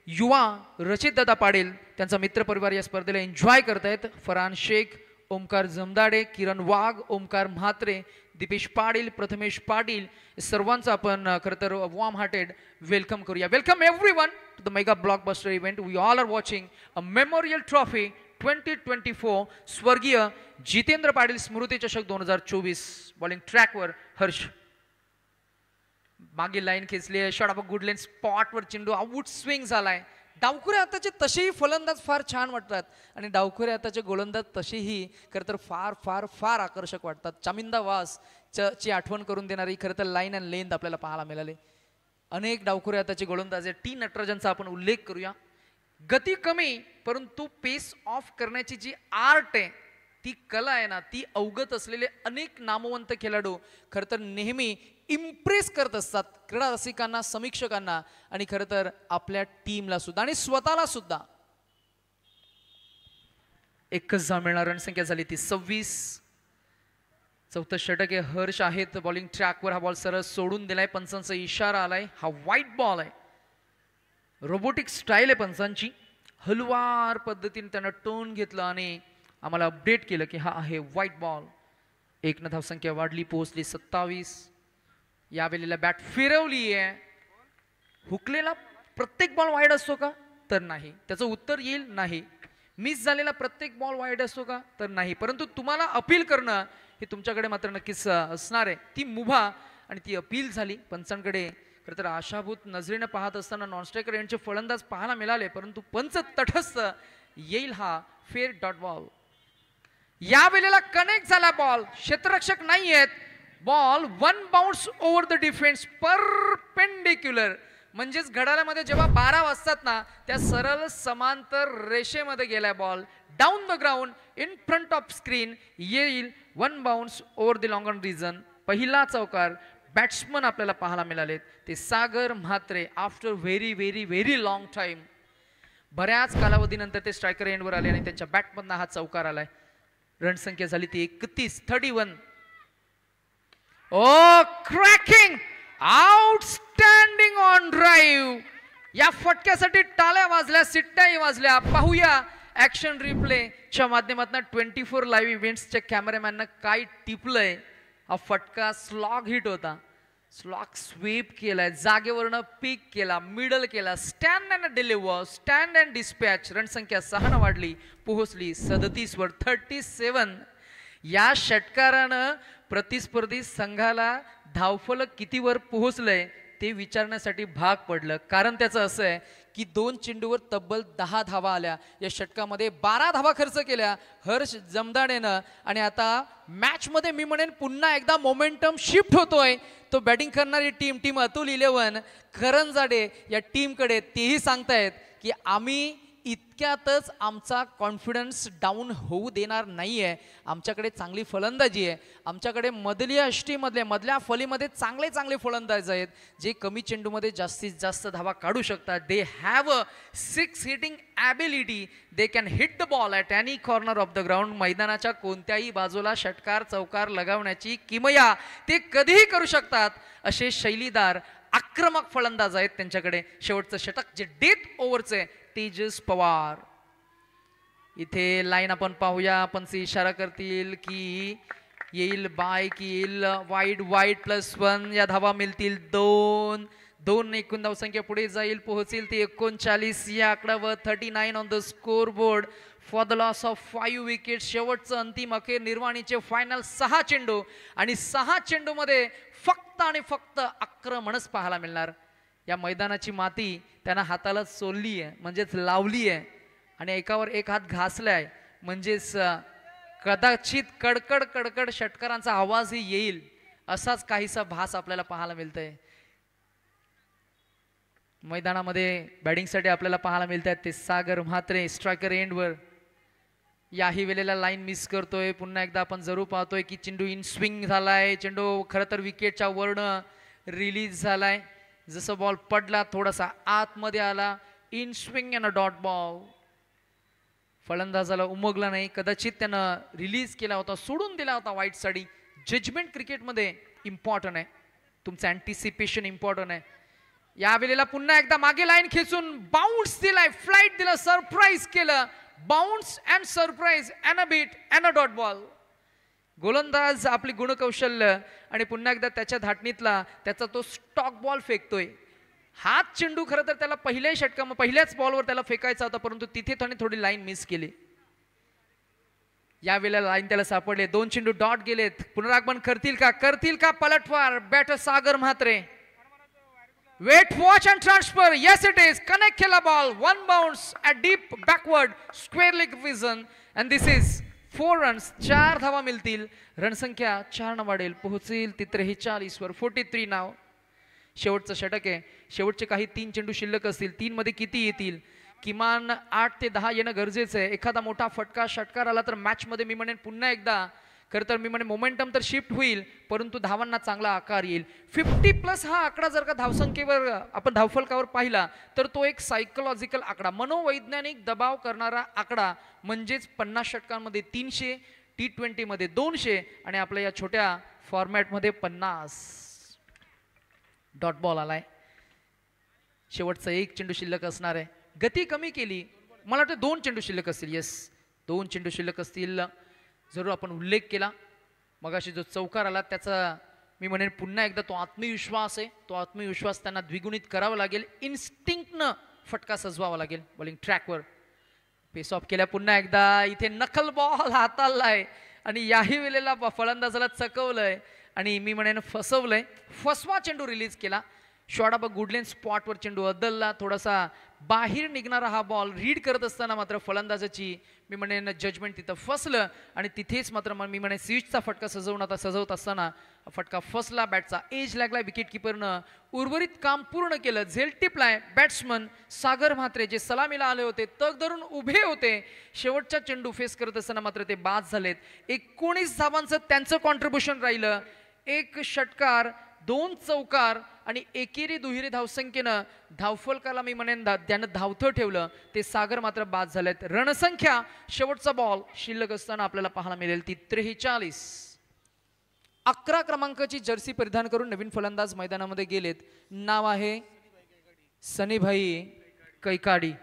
Speaker 1: युवा रचितदादा पाटील. त्यांचा मित्रपरिवार या स्पर्धेला एन्जॉय करतायत. फरहान शेख, ओमकार जमदाडे, किरण वाघ, ओमकार म्हात्रे, दीपेश पाटील, प्रथमेश पाटील, सर्वांचं आपण खरं तर वॉर्म हार्टेड वेलकम करूया. Welcome everyone to the mega blockbuster event. We all are watching a memorial trophy 2024 स्वर्गीय जितेंद्र पाटील स्मृती चषक 2024. बॉलिंग ट्रॅकवर हर्ष. मागे लाईन खेचली आहे. शॉट ऑफ अ गुड लेन स्पॉटवर चेंडू आउट स्विंग झालाय. डावखुरे हाताचे तसेही फलंदाज फार छान वाटतात आणि डावखुरे हाताचे गोलंदाज तसेही खरं तर फार फार फार आकर्षक वाटतात. चामिंदा वास ची आठवण करून देणारी खरं तर लाईन अँड लेंथ आपल्याला पाहायला मिळाले. अनेक डावखुरे हाताचे गोलंदाज आहे. टी नटराजनचा आपण उल्लेख करूया. गती कमी परंतु पेस ऑफ करण्याची जी आर्ट आहे, ती कला आहे ना, ती अवगत असलेले अनेक नामवंत खेळाडू खरं तर नेहमी इम्प्रेस करत असतात क्रीडा रसिकांना, समीक्षकांना आणि खरं तर आपल्या टीमला सुद्धा आणि स्वतःला सुद्धा. एकच धाव मिळणार. रणसंख्या झाली ती 26. चौथं षटक आहे. हर्ष आहेत बॉलिंग ट्रॅकवर. हा बॉल सरळ सोडून दिलाय. पंचांचा इशारा आलाय. हा व्हाईट बॉल आहे. रोबोटिक स्टाईल आहे पंचांची. हलवार पद्धतीने त्यानं टोन घेतलं आणि आम्हाला अपडेट केलं की हा आहे व्हाईट बॉल. 1 धावसंख्या वाढली, पोहोचली 27. यावेळेला बॅट फिरवली आहे. हुकलेला प्रत्येक बॉल वाईड असतो का? तर नाही. त्याचं उत्तर येईल नाही. मिस झालेला प्रत्येक बॉल वाईड असतो का? तर नाही. परंतु तुम्हाला अपील करणं हे तुमच्याकडे मात्र नक्कीच असणार आहे. ती मुभा आणि ती अपील झाली. पंचांकडे खरं तर आशाभूत नजरेनं पाहत असताना नॉनस्ट्रायकर यांचे फलंदाज पाहायला मिळाले, परंतु पंच तटस्थ. येईल हा फेअर डॉट बॉल. या वेळेला कनेक्ट झाला बॉल. क्षेत्ररक्षक नाही आहेत. Ball 1 bounce over the defence perpendicular. म्हणजेच घड्याळामध्ये जेव्हा 12 वाजतात ना, त्या सरळ समांतर रेषेमध्ये गेलाय ball. Down the ground in front of screen. येईल 1 bounce over the long on region. पहिला चौकार. बॅट्समन आपल्याला पाहायला मिळालेत ते Sagar Mhatre. After very very very long time, बऱ्याच कालावधीनंतर ते स्ट्रायकर एंडवर आले आणि त्यांच्या बॅटमधनं हा चौकार आलाय. रणसंख्या झाली ती 31. ओ क्रॅकिंग आउटस्टँडिंग ऑन ड्राईव्ह. या फटक्यासाठी टाळ्या वाजल्या, सिट्ट्याही वाजल्या. पाहूया ऍक्शन रिप्लेच्या माध्यमातून 24 लाईव्ह इव्हेंट्सच्या कॅमेरामॅननं काय टिपलंय. हा फटका स्लॉग हिट होता. स्लॉग स्वीप केलाय, जागेवरनं पिक केला, मिडल केला, stand and deliver, stand and dispatch. रणसंख्या 6 वाढली, पोहोचली 37 वर. 37. या षटकारानं प्रतिस्पर्धी संघाला धावफलक कितीवर पोहोचलंय ते विचारण्यासाठी भाग पडलं. कारण त्याचं असं आहे की 2 चेंडूवर तब्बल 10 धावा आल्या. या षटकामध्ये 12 धावा खर्च केल्या हर्ष जमदाडेनं. आणि आता मॅचमध्ये मी म्हणेन पुन्हा एकदा मोमेंटम शिफ्ट होतोय. तो बॅटिंग करणारी टीम अतुल 11 करण जाडे या टीमकडे. तेही सांगतायत की आम्ही इतक्यातच आमचा कॉन्फिडन्स डाऊन होऊ देणार नाही आहे. आमच्याकडे चांगली फलंदाजी आहे. आमच्याकडे मधल्या फलीमध्ये चांगले चांगले फलंदाज आहेत जे कमी चेंडूमध्ये जास्तीत जास्त धावा काढू शकतात. They have a 6 hitting ability. They can hit the ball at any corner of the ground. मैदानाच्या कोणत्याही बाजूला षटकार चौकार लगावण्याची किमया ते कधीही करू शकतात. असे शैलीदार आक्रमक फलंदाज आहेत त्यांच्याकडे. शेवटचं षटक जे डेथ ओव्हरचे तेजस पवार. इथे लाईन आपण पाहूया. आपण इशारा करतील की येईल बाय की येईल वाईड +1. या धावा मिळतील 2 एकूण धावसंख्या पुढे जाईल पोहोचेल ती 39 या आकड्यावर. 39 on the score board for the loss of 5 wicket. शेवटचं अंतिम अखेर निर्वाणीचे फायनल 6 चेंडू आणि 6 चेंडू मध्ये फक्त आणि फक्त आक्रमणच पाहायला मिळणार. या मैदानाची माती त्यांना हाताला चोलली आहे म्हणजेच लावली आहे आणि एकावर एक हात घासलाय म्हणजेच कदाचित कडकड कडकड षटकारांचा आवाजही येईल असाच काहीसा भास आपल्याला पाहायला मिळतंय. मैदानामध्ये बॅटिंगसाठी आपल्याला पाहायला मिळत आहेत ते सागर म्हात्रे स्ट्रायकर एंडवर. याही वेळेला लाईन मिस करतोय. पुन्हा एकदा आपण जरूर पाहतोय की चेंडू इन स्विंग झालाय. चेंडू खरं तर विकेटच्या वरनं रिलीज झालाय. जसं बॉल पडला थोडासा आतमध्ये आला. In swing and a dot ball. फलंदाजाला उमगला नाही. कदाचित त्यानं रिलीज केला होता सोडून दिला होता वाईट साडी. जजमेंट क्रिकेटमध्ये इम्पॉर्टंट आहे. तुमचं अँटिसिपेशन इम्पॉर्टंट आहे. या वेळेला पुन्हा एकदा मागे लाईन खेचून बाउन्स दिलाय. फ्लाईट दिलं. सरप्राईज केलं. Bounce and surprise and a beat and a dot ball. गोलंदाज आपली गुणकौशल्य आणि पुन्हा एकदा त्याच्या धाटणीतला त्याचा तो स्टॉक बॉल फेकतोय. हात चेंडू खरं तर त्याला पहिल्याच बॉलवर त्याला फेकायचा होता परंतु तिथे त्याने थोडी लाईन मिस केली. या वेळेला लाईन त्याला सापडले. 2 चेंडू डॉट गेलेत. पुनरागमन करतील का पलटवार. Batter Sagar Mhatre. Wait, watch and transfer. Yes, it is. Connect killer ball. 1 bounce at deep backward square leg vision. And this is 4 runs. 4 धावा मिळतील. रणसंख्या 4 न वाढेल. पोहोचेल ती 43 वर. 43 नाव. शेवटचं षटक आहे. शेवटचे काही 3 चेंडू शिल्लक असतील. 3 मध्ये किती येतील? किमान 8 ते 10 येणं गरजेचं आहे. एखादा मोठा फटका षटकार आला तर मॅच मध्ये मी म्हणेन पुन्हा एकदा खरं तर मी म्हणे मोमेंटम तर शिफ्ट होईल परंतु धावांना चांगला आकार येईल. 50+ हा आकडा जर का धावसंख्येवर आपण धावफलकावर पाहिला तर तो एक सायकोलॉजिकल आकडा मनोवैज्ञानिक दबाव करणारा आकडा म्हणजेच 50 षटकांमध्ये 300 T20 मध्ये 200 आणि आपल्या या छोट्या फॉर्मॅटमध्ये 50. डॉट बॉल आलाय. शेवटचा 1 चेंडू शिल्लक असणार आहे. गती कमी केली. मला वाटतं 2 चेंडू शिल्लक असतील. येस 2 चेंडू शिल्लक असतील. जरूर आपण उल्लेख केला मगाशी जो चौकार आला त्याचा मी म्हणेन पुन्हा एकदा तो आत्मविश्वास आहे. तो आत्मविश्वास त्यांना द्विगुणित करावा लागेल. इन्स्टिंक्टनं फटका सजवावा लागेल. बॉलिंग ट्रॅकवर पेस ऑफ केल्या. पुन्हा एकदा इथे नकल बॉल हाताळलाय आणि याही वेळेला फलंदाजाला चकवलंय आणि मी म्हणेन फसवलंय. फसवा चेंडू रिलीज केला. शॉर्ट ऑफ अ गुडलेन स्पॉटवर चेंडू अद्दलला. थोडासा बाहेर निघणारा हा बॉल रीड करत असताना मात्र फलंदाजाची मी म्हणेन जजमेंट तिथं फसलं आणि तिथेच मात्र मी म्हणेन स्विचचा फटका सजवत असताना फटका फसला. बॅटचा एज लागला. विकेट किपरनं उर्वरित काम पूर्ण केलं. झेल टिपलाय. बॅट्समन सागर म्हात्रे जे सलामीला आले होते तग धरून उभे होते. शेवटचा चेंडू फेस करत असताना मात्र ते बाद झालेत. 19 धावांचं त्यांचं कॉन्ट्रीब्युशन राहिलं. 1 षटकार 2 चौकार आणि एकेरी दुहेरी धावसंख्येनं धावफलकाला मी म्हणेन त्यानं धावतं ठेवलं. ते सागर मात्र बाद झालेत. रणसंख्या शेवटचा बॉल शिल्लक असताना आपल्याला पाहायला मिळेल ती 43. 11 क्रमांकाची जर्सी परिधान करून नवीन फलंदाज मैदानामध्ये गेलेत. नाव आहे सनीभाई कैकाडी.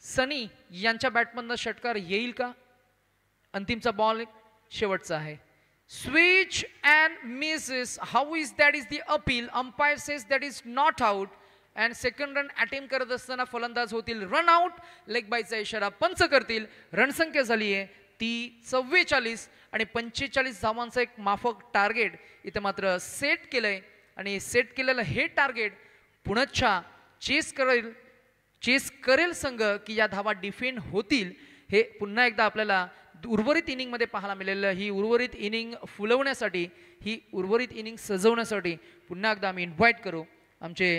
Speaker 1: सनी यांच्या बॅटमधनं षटकार येईल का? अंतिमचा बॉल शेवटचा आहे. Switch and misses. How is that is the appeal? Umpire says that is not out. And second run attempt करत असताना फलंदाज होतील रन आउट. लेग बायचा इशारा पंच करतील. रणसंख्या झाली आहे ती 44 आणि 45 धावांचं एक माफक टार्गेट इथे मात्र सेट केलंय आणि सेट केलेलं हे टार्गेट पुनच्छा चेस करेल संघ की या धावा डिफेंड होतील. हे पुन्हा एकदा आपल्याला उर्वरित इनिंग मध्ये पाहायला मिळालेलं. ही उर्वरित इनिंग फुलवण्यासाठी ही उर्वरित इनिंग सजवण्यासाठी पुन्हा एकदा आम्ही इन्व्हाइट करू आमचे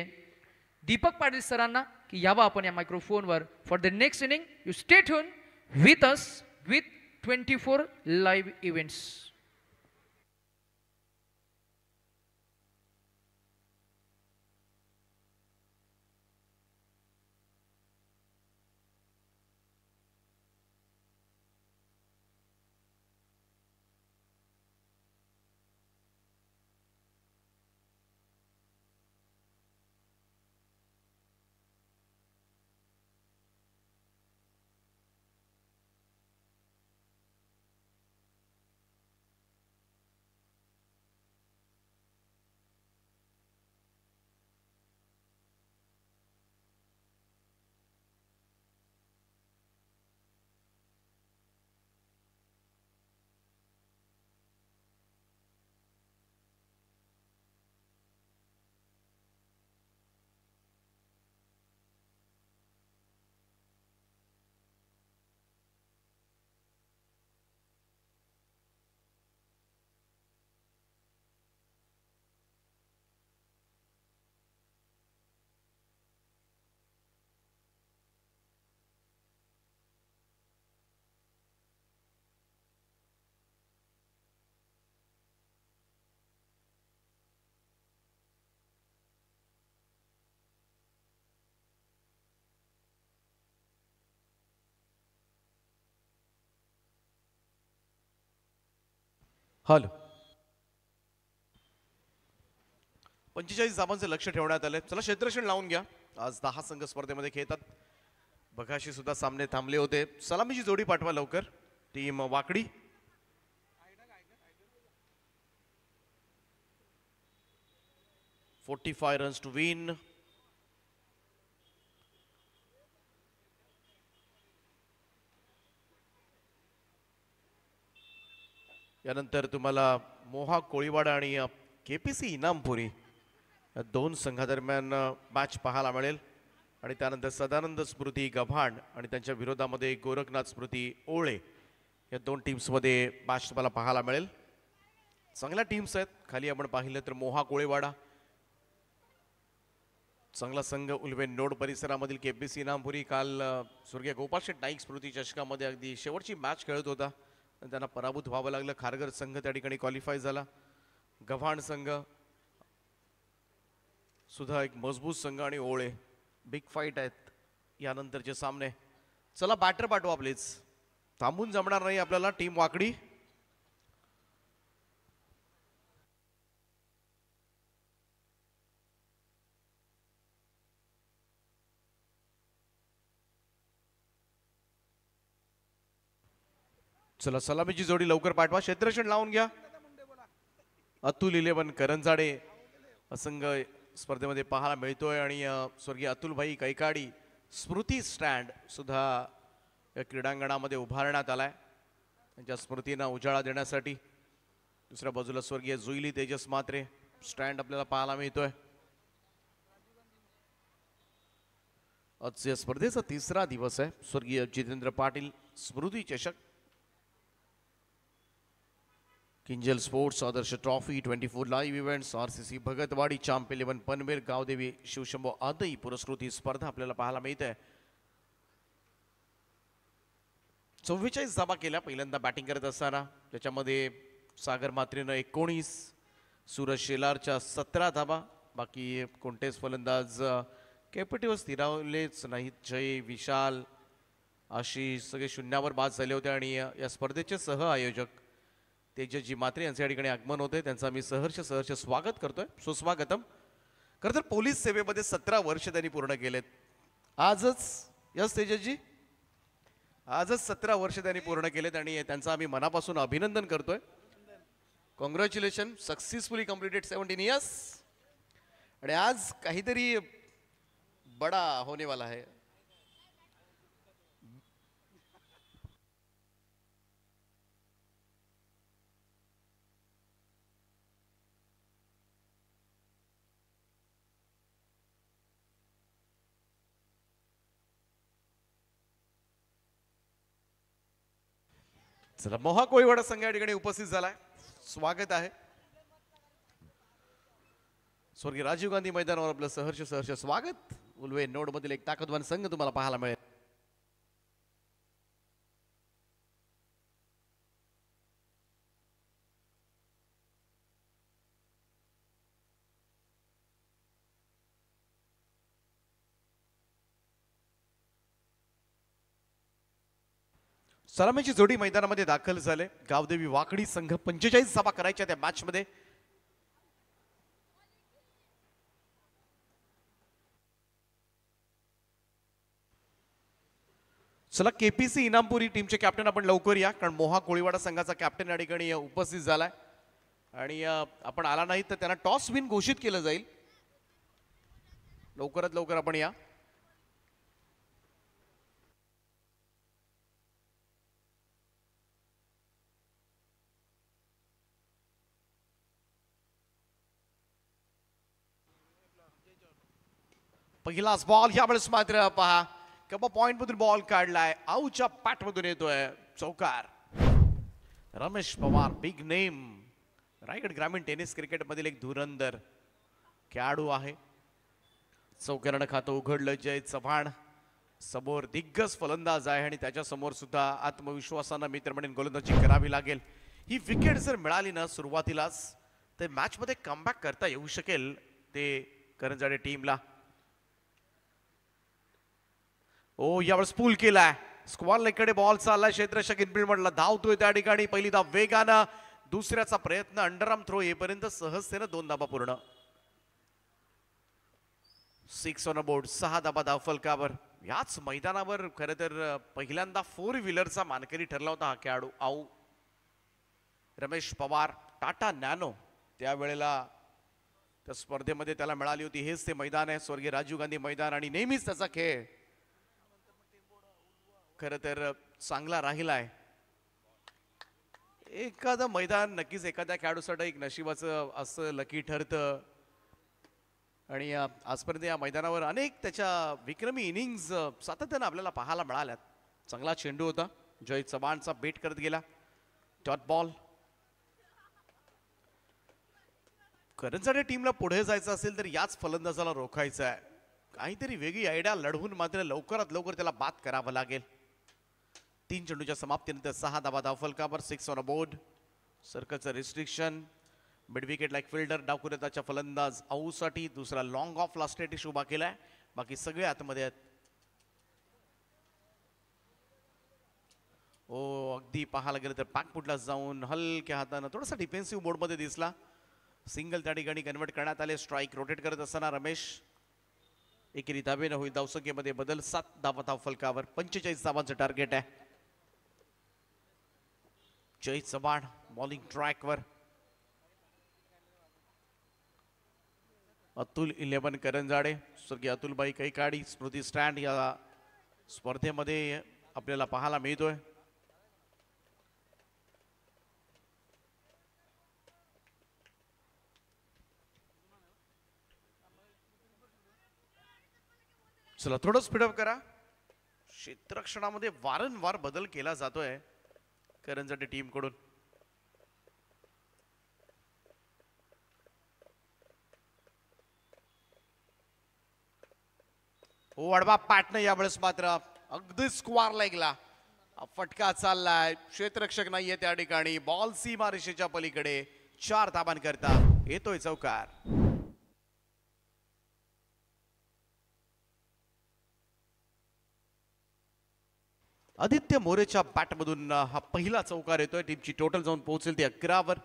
Speaker 1: दीपक पाटील सरांना की यावं आपण या मायक्रोफोनवर for the next inning. You stay tune with us with 24 live events.
Speaker 2: Hello. 45 धावांचं लक्ष ठेवण्यात आले. चला क्षेत्ररक्षण लावून घ्या. आज 10 संघ स्पर्धेमध्ये खेळतात. बघाशी सुद्धा सामने थांबले होते. सलामीची जोडी पाठवा लवकर. Team Wakdi. "45 runs to win." यानंतर तुम्हाला मोहा कोळीवाडा आणि केपीसी इनामपुरी या दोन संघादरम्यान मॅच पाहायला मिळेल. आणि त्यानंतर सदानंद स्मृती गव्हाण आणि त्यांच्या विरोधामध्ये गोरखनाथ स्मृती ओळे या दोन टीम्समध्ये मॅच तुम्हाला पाहायला मिळेल. चांगल्या टीम्स आहेत. खाली आपण पाहिलं तर मोहा कोळीवाडा चांगला संघ. उल्वेन नोड परिसरामधील केपीसी इनामपुरी काल स्वर्गीय गोपाळ शेठ नाईक स्मृती चषकामध्ये अगदी शेवटची मॅच खेळत होता. त्यांना पराभूत व्हावं लागलं. खारघर संघ त्या ठिकाणी क्वालिफाय झाला. गव्हाण संघ सुद्धा एक मजबूत संघ आणि ओळे बिग फाईट आहेत यानंतरचे सामने. चला बॅटर पाठवा प्लीज. थांबून जमणार नाही आपल्याला. टीम वाकडी. चला सलामीची जोडी लवकर पाठवा. क्षेत्ररक्षण लावून घ्या. अतुल 11 करंजाडे असंघ स्पर्धेमध्ये पाहायला मिळतोय. आणि स्वर्गीय अतुलभाई कैकाडी स्मृती स्टँड सुद्धा या क्रीडांगणामध्ये उभारण्यात आलाय त्यांच्या स्मृतींना उजाळा देण्यासाठी. दुसऱ्या बाजूला स्वर्गीय जुईली तेजस म्हात्रे स्टँड आपल्याला पाहायला मिळतोय. आजच्या स्पर्धेचा तिसरा दिवस आहे. स्वर्गीय जितेंद्र पाटील स्मृती चषक, Kinjal sports Adarsh trophy, 24 live events, RCC Bhagatwadi, champ 11 Panvel, Gavdevi Shivshambho आदई पुरस्कृत ही स्पर्धा आपल्याला पाहायला मिळते. 44 धावा केल्या पहिल्यांदा बॅटिंग करत असताना. त्याच्यामध्ये सागर म्हात्रेनं 19, सूरज शेलारच्या 17 धावा. बाकी कोणतेच फलंदाज कॅपेटिव्ह स्थिरावलेच नाहीत. जय, विशाल, आशिष सगळे शून्यावर बाद झाले होते. आणि या स्पर्धेचे सह आयोजक तेजसजी म्हात्रे यांचे या ठिकाणी आगमन होते. त्यांचं आम्ही सहर्ष स्वागत करतोय. सुस्वागतम. खरं तर पोलीस सेवेमध्ये 17 वर्ष त्यांनी पूर्ण केलेत. आजच यस तेजसजी आजच 17 वर्ष त्यांनी पूर्ण केलेत आणि त्यांचं आम्ही मनापासून अभिनंदन करतोय. कॉंग्रॅच्युलेशन. Successfully completed 17 years. आणि आज काहीतरी बडा होने वाला है. चला मोहा कोळीवाडा संघ या ठिकाणी उपस्थित झालाय. स्वागत आहे. स्वर्गीय राजीव गांधी मैदानावर आपलं सहर्ष स्वागत. उल्वे नोड मधील एक ताकदवान संघ तुम्हाला पाहायला मिळेल. सलामीची जोडी मैदानामध्ये दाखल झाले. गावदेवी वाकडी संघ 45 धावा करायच्या त्या मॅच मध्ये. चला केपीसी इनामपुरी टीमचे कॅप्टन आपण लवकर या, कारण मोहा कोळीवाडा संघाचा कॅप्टन या ठिकाणी उपस्थित झालाय आणि आपण आला नाही तर त्यांना टॉस विन घोषित केलं जाईल. लवकरात लवकर आपण या. पहिलाच बॉल यावेळेस मात्र पहा कबा पॉइंट मधून बॉल काढलाय. आऊच्या पॅट मधून येतोय चौकार. रमेश पवार बिग नेम, रायगड ग्रामीण टेनिस क्रिकेट मधील एक धुरंदर खेळाडू आहे. चौकारानं खातं उघडलं जय चव्हाण. समोर दिग्गज फलंदाज आहे आणि त्याच्या समोर सुद्धा आत्मविश्वासानं मित्र म्हणून गोलंदाजी करावी लागेल. ही विकेट जर मिळाली ना सुरुवातीलाच तर मॅच मध्ये कमबॅक करता येऊ शकेल ते करंजाडे टीमला. ओ यावेळेस पूल केलाय. स्क्वॉल लेकडे बॉल चाललाय. क्षेत्ररक्षक इनफिल्ड मधला धावतोय त्या ठिकाणी. पहिली धाव वेगानं, दुसऱ्याचा प्रयत्न अंडरआर्म थ्रो येईपर्यंत सहजतेनं 2 धाबा पूर्ण. 6 ऑन बोर्ड. 6 धाबा धावफलकावर. याच मैदानावर खरं तर पहिल्यांदा 4 व्हीलरचा मानकरी ठरला होता हा खेळाडू आऊ. रमेश पवार टाटा नॅनो त्यावेळेला त्या स्पर्धेमध्ये त्याला मिळाली होती. हेच ते मैदान आहे स्वर्गीय राजीव गांधी मैदान आणि नेहमीच त्याचा खेळ खरं तर चांगला राहिलाय. एखादं मैदान नक्कीच एखाद्या खेळाडूसाठी एक नशिबाचं असं लकी ठरतं आणि आजपर्यंत या मैदानावर अनेक त्याच्या विक्रमी इनिंग्ज सातत्यानं आपल्याला पाहायला मिळाल्यात. चांगला चेंडू होता. जय चव्हाणचा बेट करत गेला. Dot ball. करंजाडे टीमला पुढे जायचं असेल तर याच फलंदाजाला रोखायचं आहे. काहीतरी वेगळी आयडिया लढवून मात्र लवकरात लवकर त्याला बाद करावं लागेल. 3 चेंडूच्या समाप्तीनंतर 6 धावा धावफलकावर. 6 ऑन बोर्ड. सर्कलचं restriction. Mid wicket like fielder डावकुऱ्याचा फलंदाज आऊसाठी दुसरा लॉंग ऑफ लास्ट एट उभा केलाय. बाकी सगळे आतमध्ये आहेत. ओ अगदी पाहायला गेलं तर पॅकफुटला जाऊन हलक्या हातानं थोडासा डिफेन्सिव्ह मोडमध्ये दिसला. सिंगल त्या ठिकाणी कन्वर्ट करण्यात आले. स्ट्राईक रोटेट करत असताना रमेश एकेरी धावेनं होईल. धावसंख्येमध्ये बदल. 7 धावा धावफलकावर. 45 धावांचं टार्गेट आहे. जय चव्हाण बॉलिंग ट्रॅकवर. अतुल 11 करंजाडे. स्वर्गीय अतुलबाई कैकाडी स्मृती स्टँड या स्पर्धेमध्ये आपल्याला पाहायला मिळतोय. चला थोडं स्पीडअप करा. क्षेत्ररक्षणामध्ये वारंवार बदल केला जातोय करंजाडे टीम कडून. हो अडवा पॅटनं यावेळेस मात्र अगदी स्क्वार लेगला फटका चाललाय. क्षेत्ररक्षक नाहीये त्या ठिकाणी. बॉल सीमा रेषेच्या पलीकडे. 4 धाबांकरता येतोय चौकार. आदित्य मोरेच्या बॅटमधून हा पहिला चौकार येतोय. टीमची टोटल जाऊन पोहोचेल ती 11वर.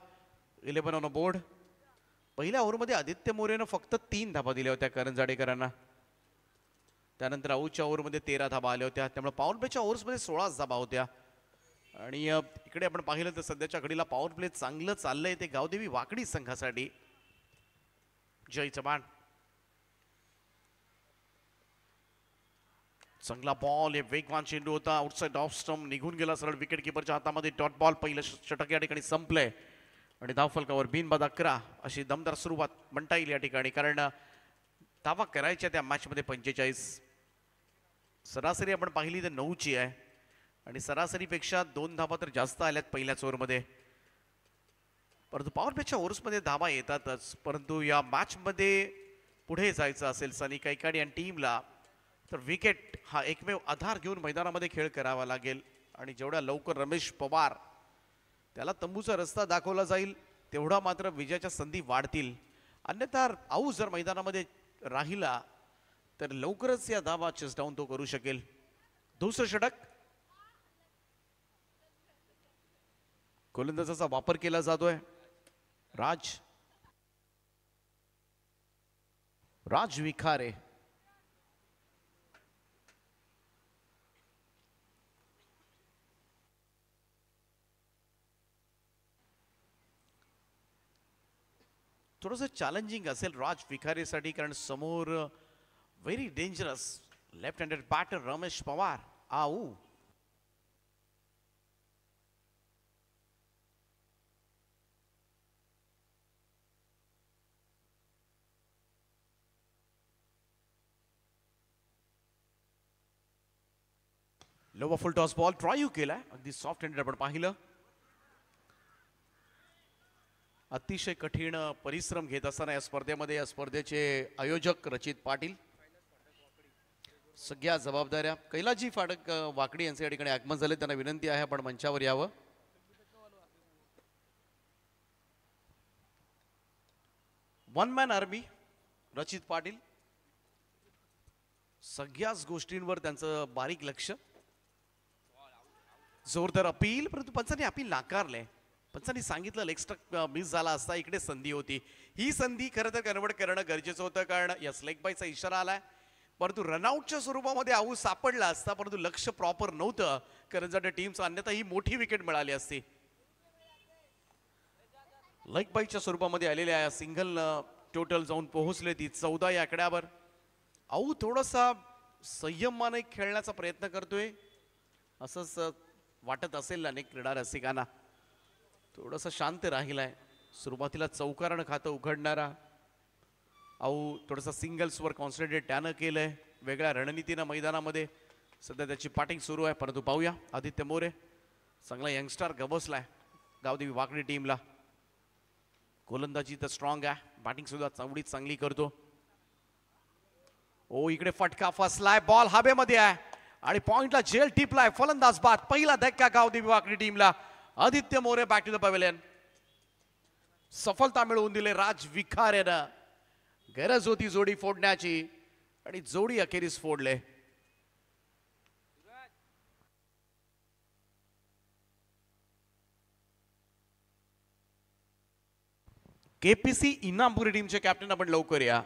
Speaker 2: 11 ऑन बोर्ड. पहिल्या ओव्हरमध्ये आदित्य मोरेनं फक्त 3 धाबा दिल्या होत्या करंजाडेकरांना. त्यानंतर आऊच्या ओव्हरमध्ये 13 धाबा आल्या होत्या. त्यामुळे पॉवर प्लेच्या ओव्हर्समध्ये 16 धाबा होत्या. आणि इकडे आपण पाहिलं तर सध्याच्या घडीला पॉवर प्ले चांगलं चाललंय ते गावदेवी वाकडी संघासाठी. जय चव्हाण. चांगला बॉल. वेगवान चेंडू होता. आउटसाइड ऑफ स्टंप निघून गेला सरळ विकेट किपरच्या हातामध्ये. Dot ball. पहिलं षटक या ठिकाणी संपलंय आणि धावफलकावर बिनबाद 11 अशी दमदार सुरुवात म्हणता येईल या ठिकाणी. कारण धावा करायच्या त्या मॅच मध्ये 45. सरासरी आपण पाहिली तर 9ची आहे आणि सरासरीपेक्षा 2 धावा तर जास्त आल्यात पहिल्याच ओव्हरमध्ये. परंतु पॉवर प्लेच्या ओव्हर्समध्ये धावा येतातच. परंतु या मॅच मध्ये पुढे जायचं असेल सनी कैकाडी आणि टीमला तर विकेट हा एकमेव आधार घेऊन मैदानामध्ये खेळ करावा लागेल आणि जेवढ्या लवकर रमेश पवार त्याला तंबूचा रस्ता दाखवला जाईल तेवढा मात्र विजयाच्या संधी वाढतील. अन्यथा आऊस जर मैदानामध्ये राहिला तर लवकरच या धावा चेस डाऊन तो करू शकेल. दुसरं षटक गोलंदाजाचा वापर केला जातोय. राज विखारे थोडंसं चॅलेंजिंग असेल राज विखारेसाठी कारण समोर very dangerous left handed batter Ramesh Pawar. आऊ लोवा फुल टॉस बॉल ड्राईव्ह केलाय अगदी सॉफ्ट हँडेड आपण पाहिलं. अतिशय कठीण परिश्रम घेत असताना या स्पर्धेचे आयोजक रचित पाटील सगळ्या जबाबदाऱ्या कैलाजी फाटक वाकडी यांचे या ठिकाणी आगमन झाले. त्यांना विनंती आहे आपण मंचावर यावं. वन मॅन आर्मी रचित पाटील सगळ्याच गोष्टींवर त्यांचं बारीक लक्ष. जोरदार अपील परंतु पंचांनी अपील नाकारले. पंचांनी सांगितलं लेग स्टक मिस झाला असता इकडे संधी होती. ही संधी खरं तर कन्वर्ट करणं गरजेचं होतं कारण यस लेग बायचा इशारा आलाय परंतु रनआउटच्या स्वरूपामध्ये आऊ सापडला असता परंतु लक्ष प्रॉपर नव्हतं करंजाडे टीमचं अन्यथा ही मोठी विकेट मिळाली असती. लेग बायच्या स्वरूपामध्ये आलेल्या सिंगल टोटल जाऊन पोहोचले ती 14 या आकड्यावर. आऊ थोडासा संयमाने खेळण्याचा प्रयत्न करतोय असंच वाटत असेल अनेक क्रीडा रसिकांना. थोडंसं शांत राहिलाय. सुरुवातीला चौकारण खातं उघडणारा आऊ थोडंसं सिंगल्सवर कॉन्सन्ट्रेटेड त्यानं केलंय. वेगळ्या रणनीतीनं मैदानामध्ये सध्या त्याची बॅटिंग सुरू आहे परंतु पाहूया आदित्य मोरे चांगला यंगस्टर गबसलाय गावदेवी वाकडी टीमला. गोलंदाजी तर स्ट्रॉंग आहे. बॅटिंग सुद्धा चांगलीच चांगली करतो. ओ इकडे फटका फसलाय. बॉल हवेमध्ये आहे आणि पॉइंटला झेल टिपलाय. फलंदाज बाद. पहिला धक्का गावदेवी वाकडी टीमला. Aditya More back to the pavilion. सफलता मिळवून दिले राज विखारेनं. गरज होती जोडी फोडण्याची आणि जोडी अखेरीस फोडले. केपीसी इनामपुरी टीमचे कॅप्टन आपण लवकर या.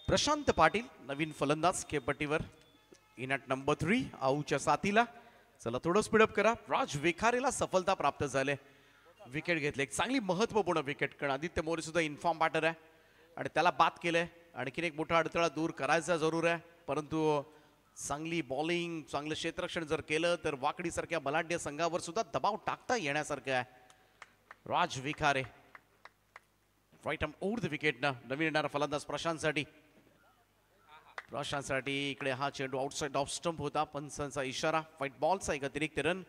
Speaker 2: प्रशांत पाटील नवीन फलंदाज खेळपट्टीवर इन ॲट नंबर 3 आऊच्या साथीला. चला थोडं स्पीडअप करा. राज विखारेला सफलता प्राप्त झाले. विकेट घेतले. एक चांगली महत्वपूर्ण विकेट कारण आदित्य मोरे सुद्धा इन्फॉर्म बॅटर आहे आणि त्याला बाद केलंय. आणखीन एक मोठा अडथळा दूर करायचा जरूर आहे परंतु चांगली बॉलिंग चांगलं क्षेत्ररक्षण जर केलं तर वाकडी सारख्या बलाढ्य संघावर सुद्धा दबाव टाकता येण्यासारखं आहे. राज विखारे राईट आर्म ओव्हर द विकेटनं नवीन येणारा फलंदाज प्रशांतसाठी. प्रशांतसाठी इकडे हा चेंडू आउटसाइड ऑफ स्टंप होता. पंचांचा इशारा. व्हाईट बॉलचा एक अतिरिक्त रन.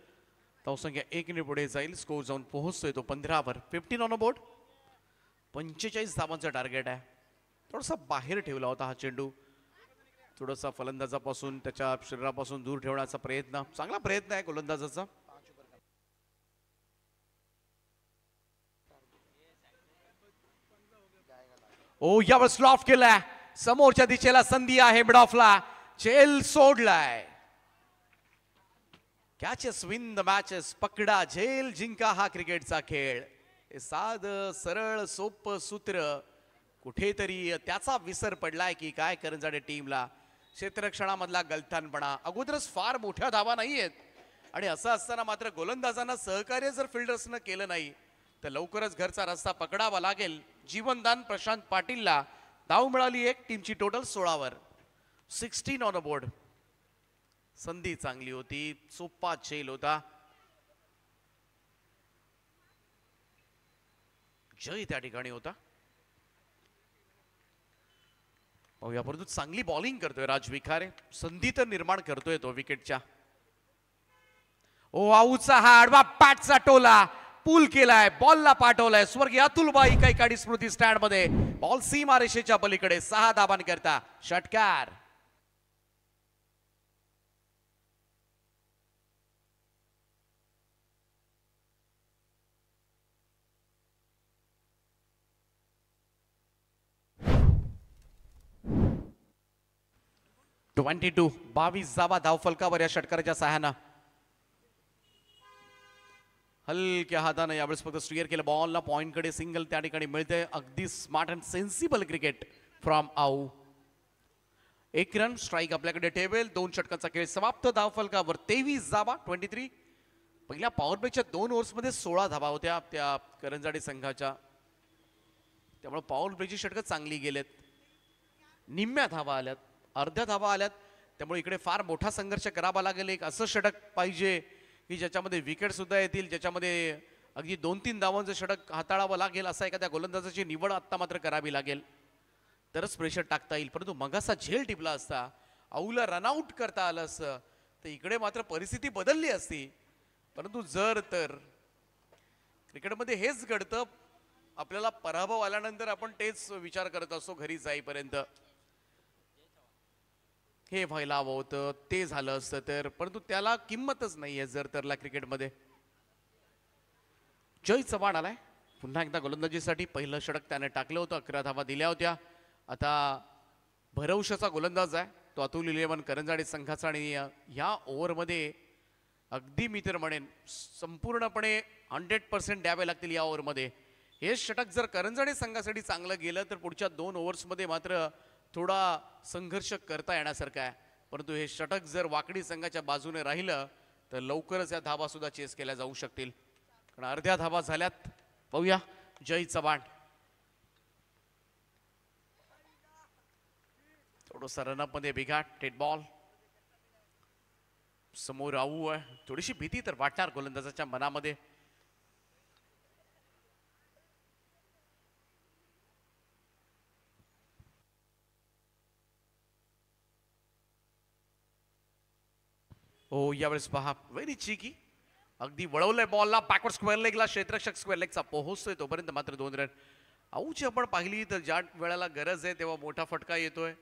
Speaker 2: धावसंख्या 1 ने पुढे जाईल. स्कोर जाऊन पोहोचतोय तो 15 वर. 15 ऑन बोर्ड. 45 धावांचं टार्गेट आहे. थोडासा बाहेर ठेवला होता हा चेंडू. थोडासा फलंदाजापासून त्याच्या शरीरापासून दूर ठेवण्याचा प्रयत्न. चांगला प्रयत्न आहे गोलंदाजाचा. ओ यावर स्लॉफ केलाय. समोरच्या दिशेला संधी आहे. मिड ऑफला झेल सोडलाय. Catches win the matches. पकडा झेल जिंका हा क्रिकेटचा खेळ. हे साध सरळ सोपं सूत्र कुठेतरी त्याचा विसर पडलाय की काय करंजाडे टीमला. क्षेत्ररक्षणामधला गलथानपणा. अगोदरच फार मोठ्या धावा नाहीयेत आणि असं असताना मात्र गोलंदाजांना सहकार्य जर फिल्डर्सनं केलं नाही तर लवकरच घरचा रस्ता पकडावा लागेल. जीवनदान प्रशांत पाटीलला धाव मिळाली एक, टीमची टोटल 16 वर. 16 ऑन अ बोर्ड. संधी चांगली होती, सोप्पा झेल होता. जय त्या ठिकाणी होता. पाहूया, परंतु चांगली बॉलिंग करतोय राज विखारे. संधी तर निर्माण करतोय तो विकेटच्या. ओ आऊचा हा आडवा पॅटचा टोला पूल केलाय, बॉलला पाठवलाय. स्वर्गीय अतुलबाई कैकाडी स्मृती स्टँड मध्ये बॉल सीमा रेषेच्या पलीकडे. 6 धाबांकरता षटकार. ट्वेंटी 22 धावा धावफलकावर या षटकाराच्या सहाय्यानं. हलक्या हाताने यावेळेस फक्त स्टीअर केलं बॉलला. पॉइंट कडे सिंगल त्या ठिकाणी मिळते. अगदी smart and sensible cricket from आऊ. 1 रन स्ट्राईक आपल्याकडे ठेवेल. 2 षटकांचा खेळ समाप्त. धावफलकावर 23 धावा. 23. पहिल्या पॉवर प्लेच्या 2 ओव्हर्समध्ये 16 धावा होत्या त्या करंजाडे संघाच्या. त्यामुळे पॉवर प्लेची षटकं चांगली गेलेत. निम्म्या धावा आल्यात, अर्ध्या धावा आल्यात. त्यामुळे इकडे फार मोठा संघर्ष करावा लागेल. एक असं षटक पाहिजे की ज्याच्यामध्ये विकेट सुद्धा येतील, ज्याच्यामध्ये अगदी 2-3 धावांचं षटक हाताळावं लागेल. असा एखाद्या गोलंदाजाची निवड आत्ता मात्र करावी लागेल, तरच प्रेशर टाकता येईल. परंतु मगासा झेल टिपला असता, आऊला रनआउट करता आलं असतं, तर इकडे मात्र परिस्थिती बदलली असती. परंतु जर तर क्रिकेटमध्ये हेच घडतं, आपल्याला पराभव आल्यानंतर आपण तेच विचार करत असतो घरी जाईपर्यंत. हे व्हायला हवं होतं, ते झालं असतं तर. परंतु त्याला किंमतच नाहीये जर तरला क्रिकेटमध्ये. जय चव्हाण आलाय पुन्हा एकदा गोलंदाजीसाठी. पहिलं षटक त्याने टाकलं होतं, 11 धावा दिल्या होत्या. आता भरवशाचा गोलंदाज आहे तो अतुल इलेव्हन करंजाडे संघाचा. आणि या ओव्हरमध्ये अगदी मी तर म्हणेन संपूर्णपणे 100% द्यावे लागतील या ओव्हरमध्ये. हे षटक जर करंजाडे संघासाठी चांगलं गेलं तर पुढच्या 2 ओव्हर्समध्ये मात्र थोडा संघर्ष करता येण्यासारखा आहे. परंतु हे षटक जर वाकडी संघाच्या बाजूने राहिलं तर लवकरच या धावा सुद्धा चेस केल्या जाऊ शकतील, कारण अर्ध्या धावा झाल्यात. पाहूया जय चव्हाण. थोडंसं रनअप मध्ये बिघाट. टेट बॉल समोर आऊ आहे. थोडीशी भीती तर वाटणार गोलंदाजाच्या मनामध्ये. हो, यावेळेस पहा व्हेरी चिकी. अगदी वळवलंय बॉलला बॅकवर्ड स्क्वेअर लेगला. क्षेत्ररक्षक स्क्वेअर लेगचा पोहोचतोय तोपर्यंत मात्र 2 रन. आऊची आपण पाहिली तर ज्या वेळेला गरज आहे तेव्हा मोठा फटका येतोय.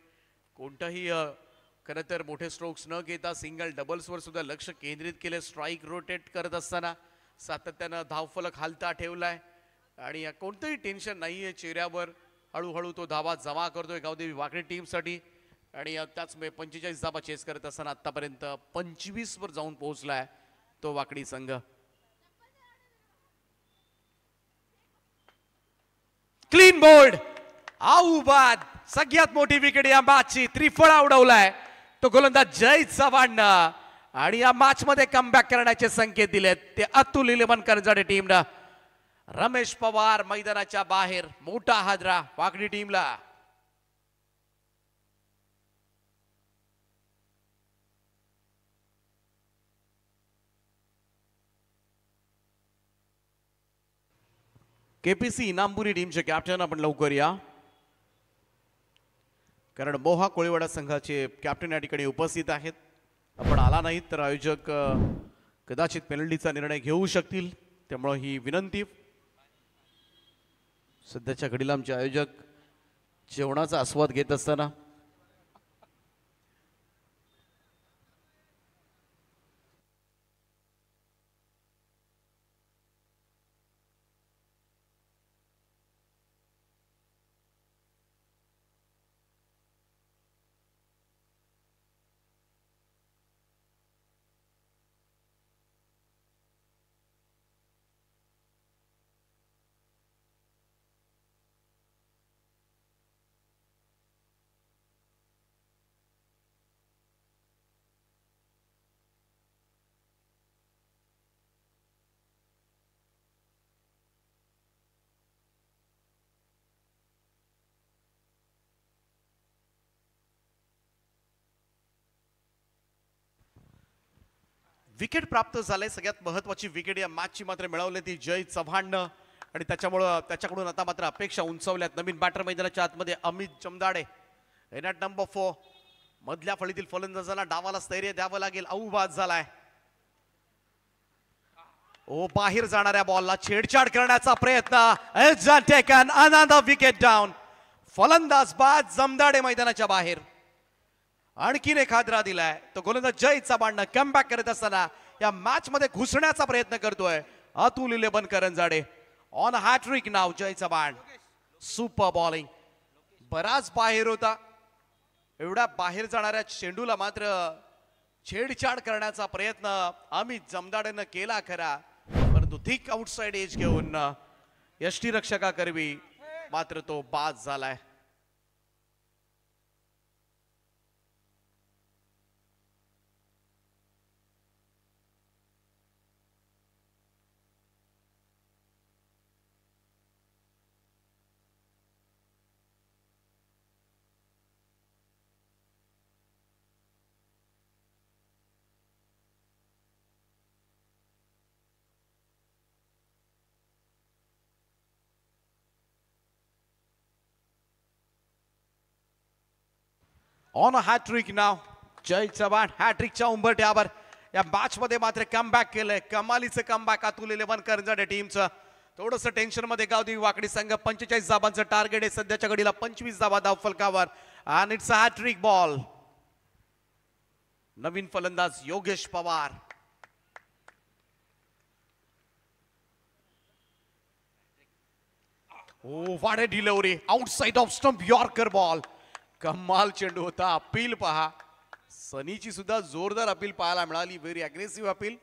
Speaker 2: कोणताही खरं तर मोठे स्ट्रोक्स न घेता सिंगल डबल्सवर सुद्धा लक्ष केंद्रित केले. स्ट्राईक रोटेट करत असताना सातत्यानं धावफलक हालता ठेवलाय आणि कोणतंही टेन्शन नाहीये चेहऱ्यावर. हळूहळू तो धावा जमा करतोय गावदेवी वाकडी टीमसाठी. आणि त्याच 45 धावा चेस करत असताना आतापर्यंत 25 वर जाऊन पोहोचलाय तो वाकडी संघ. Clean bowled. आऊ बाद. सगळ्यात मोठी विकेट या मॅचची. त्रिफळा उडवलाय तो गोलंदाज जय चव्हाण. आणि या मॅच मध्ये कमबॅक करण्याचे संकेत दिलेत ते अतुल इलेव्हन करंजाडे टीमनं. रमेश पवार मैदानाच्या बाहेर. मोठा हादरा वाकडी टीमला. केपीसी इनामपुरी टीमचे कॅप्टन आपण लवकर या, कारण मोहा कोळीवाडा संघाचे कॅप्टन या ठिकाणी उपस्थित आहेत. आपण आला नाहीत तर आयोजक कदाचित पेनल्टीचा निर्णय घेऊ शकतील, त्यामुळे ही विनंती. सध्याच्या घडीला आमचे आयोजक जेवणाचा आस्वाद घेत असताना
Speaker 3: विकेट प्राप्त झाले. सगळ्यात महत्वाची विकेट या मॅचची मात्र मिळवली ती जय चव्हाणनं आणि त्याच्यामुळं त्याच्याकडून आता मात्र अपेक्षा उंचावल्यात. नवीन बॅटर मैदानाच्या आतमध्ये Amit Jamdade in at number 4. मधल्या फळीतील फलंदाजांना डावाला स्थैर्य द्यावं लागेल. बाद झालाय. ओ बाहेर जाणाऱ्या बॉलला छेडछाड करण्याचा प्रयत्न. Taken another wicket down. फलंदाज बाद. जमदाडे मैदानाच्या बाहेर. आणखीन एक हादरा दिलाय. तो गोलंदाज जय चव्हाण कमबॅक करत असताना या मॅच मध्ये घुसण्याचा प्रयत्न करतोय अतुल इलेबनकरंजाडे. ऑन हॅट्रिक नाव जय चव्हाण. Super bowling. बराच बाहेर होता. एवढा बाहेर जाणाऱ्या चेंडूला मात्र छेडछाड करण्याचा प्रयत्न अमित जमदाडेनं केला खरा, परंतु थिक आउटसाइड एज घेऊन यष्टीरक्षका करवी मात्र तो बाद झालाय. ऑन हॅट्रिक नाव जय चव्हाण. हॅट्रिकच्या उंबरठ्यावर या मॅच मध्ये मात्र कमबॅक केलंय. कमालीचं कमबॅक अतुल इलेबनकरंजाडे टीमचं. थोडंसं टेन्शन मध्ये गावदेवी वाकडी संघ. 45 धाबांचं टार्गेट आहे सध्याच्या घडीला. 25 धाबा धाव फलकावर आणि इट्स अ हॅट्रिक बॉल. नवीन फलंदाज Yogesh Pawar. Oh what a delivery. Outside off stump. Yorker ball. कमाल चेंडू होता. अपील पहा. सनीची सुद्धा जोरदार अपील पाहायला मिळाली. Very aggressive appeal.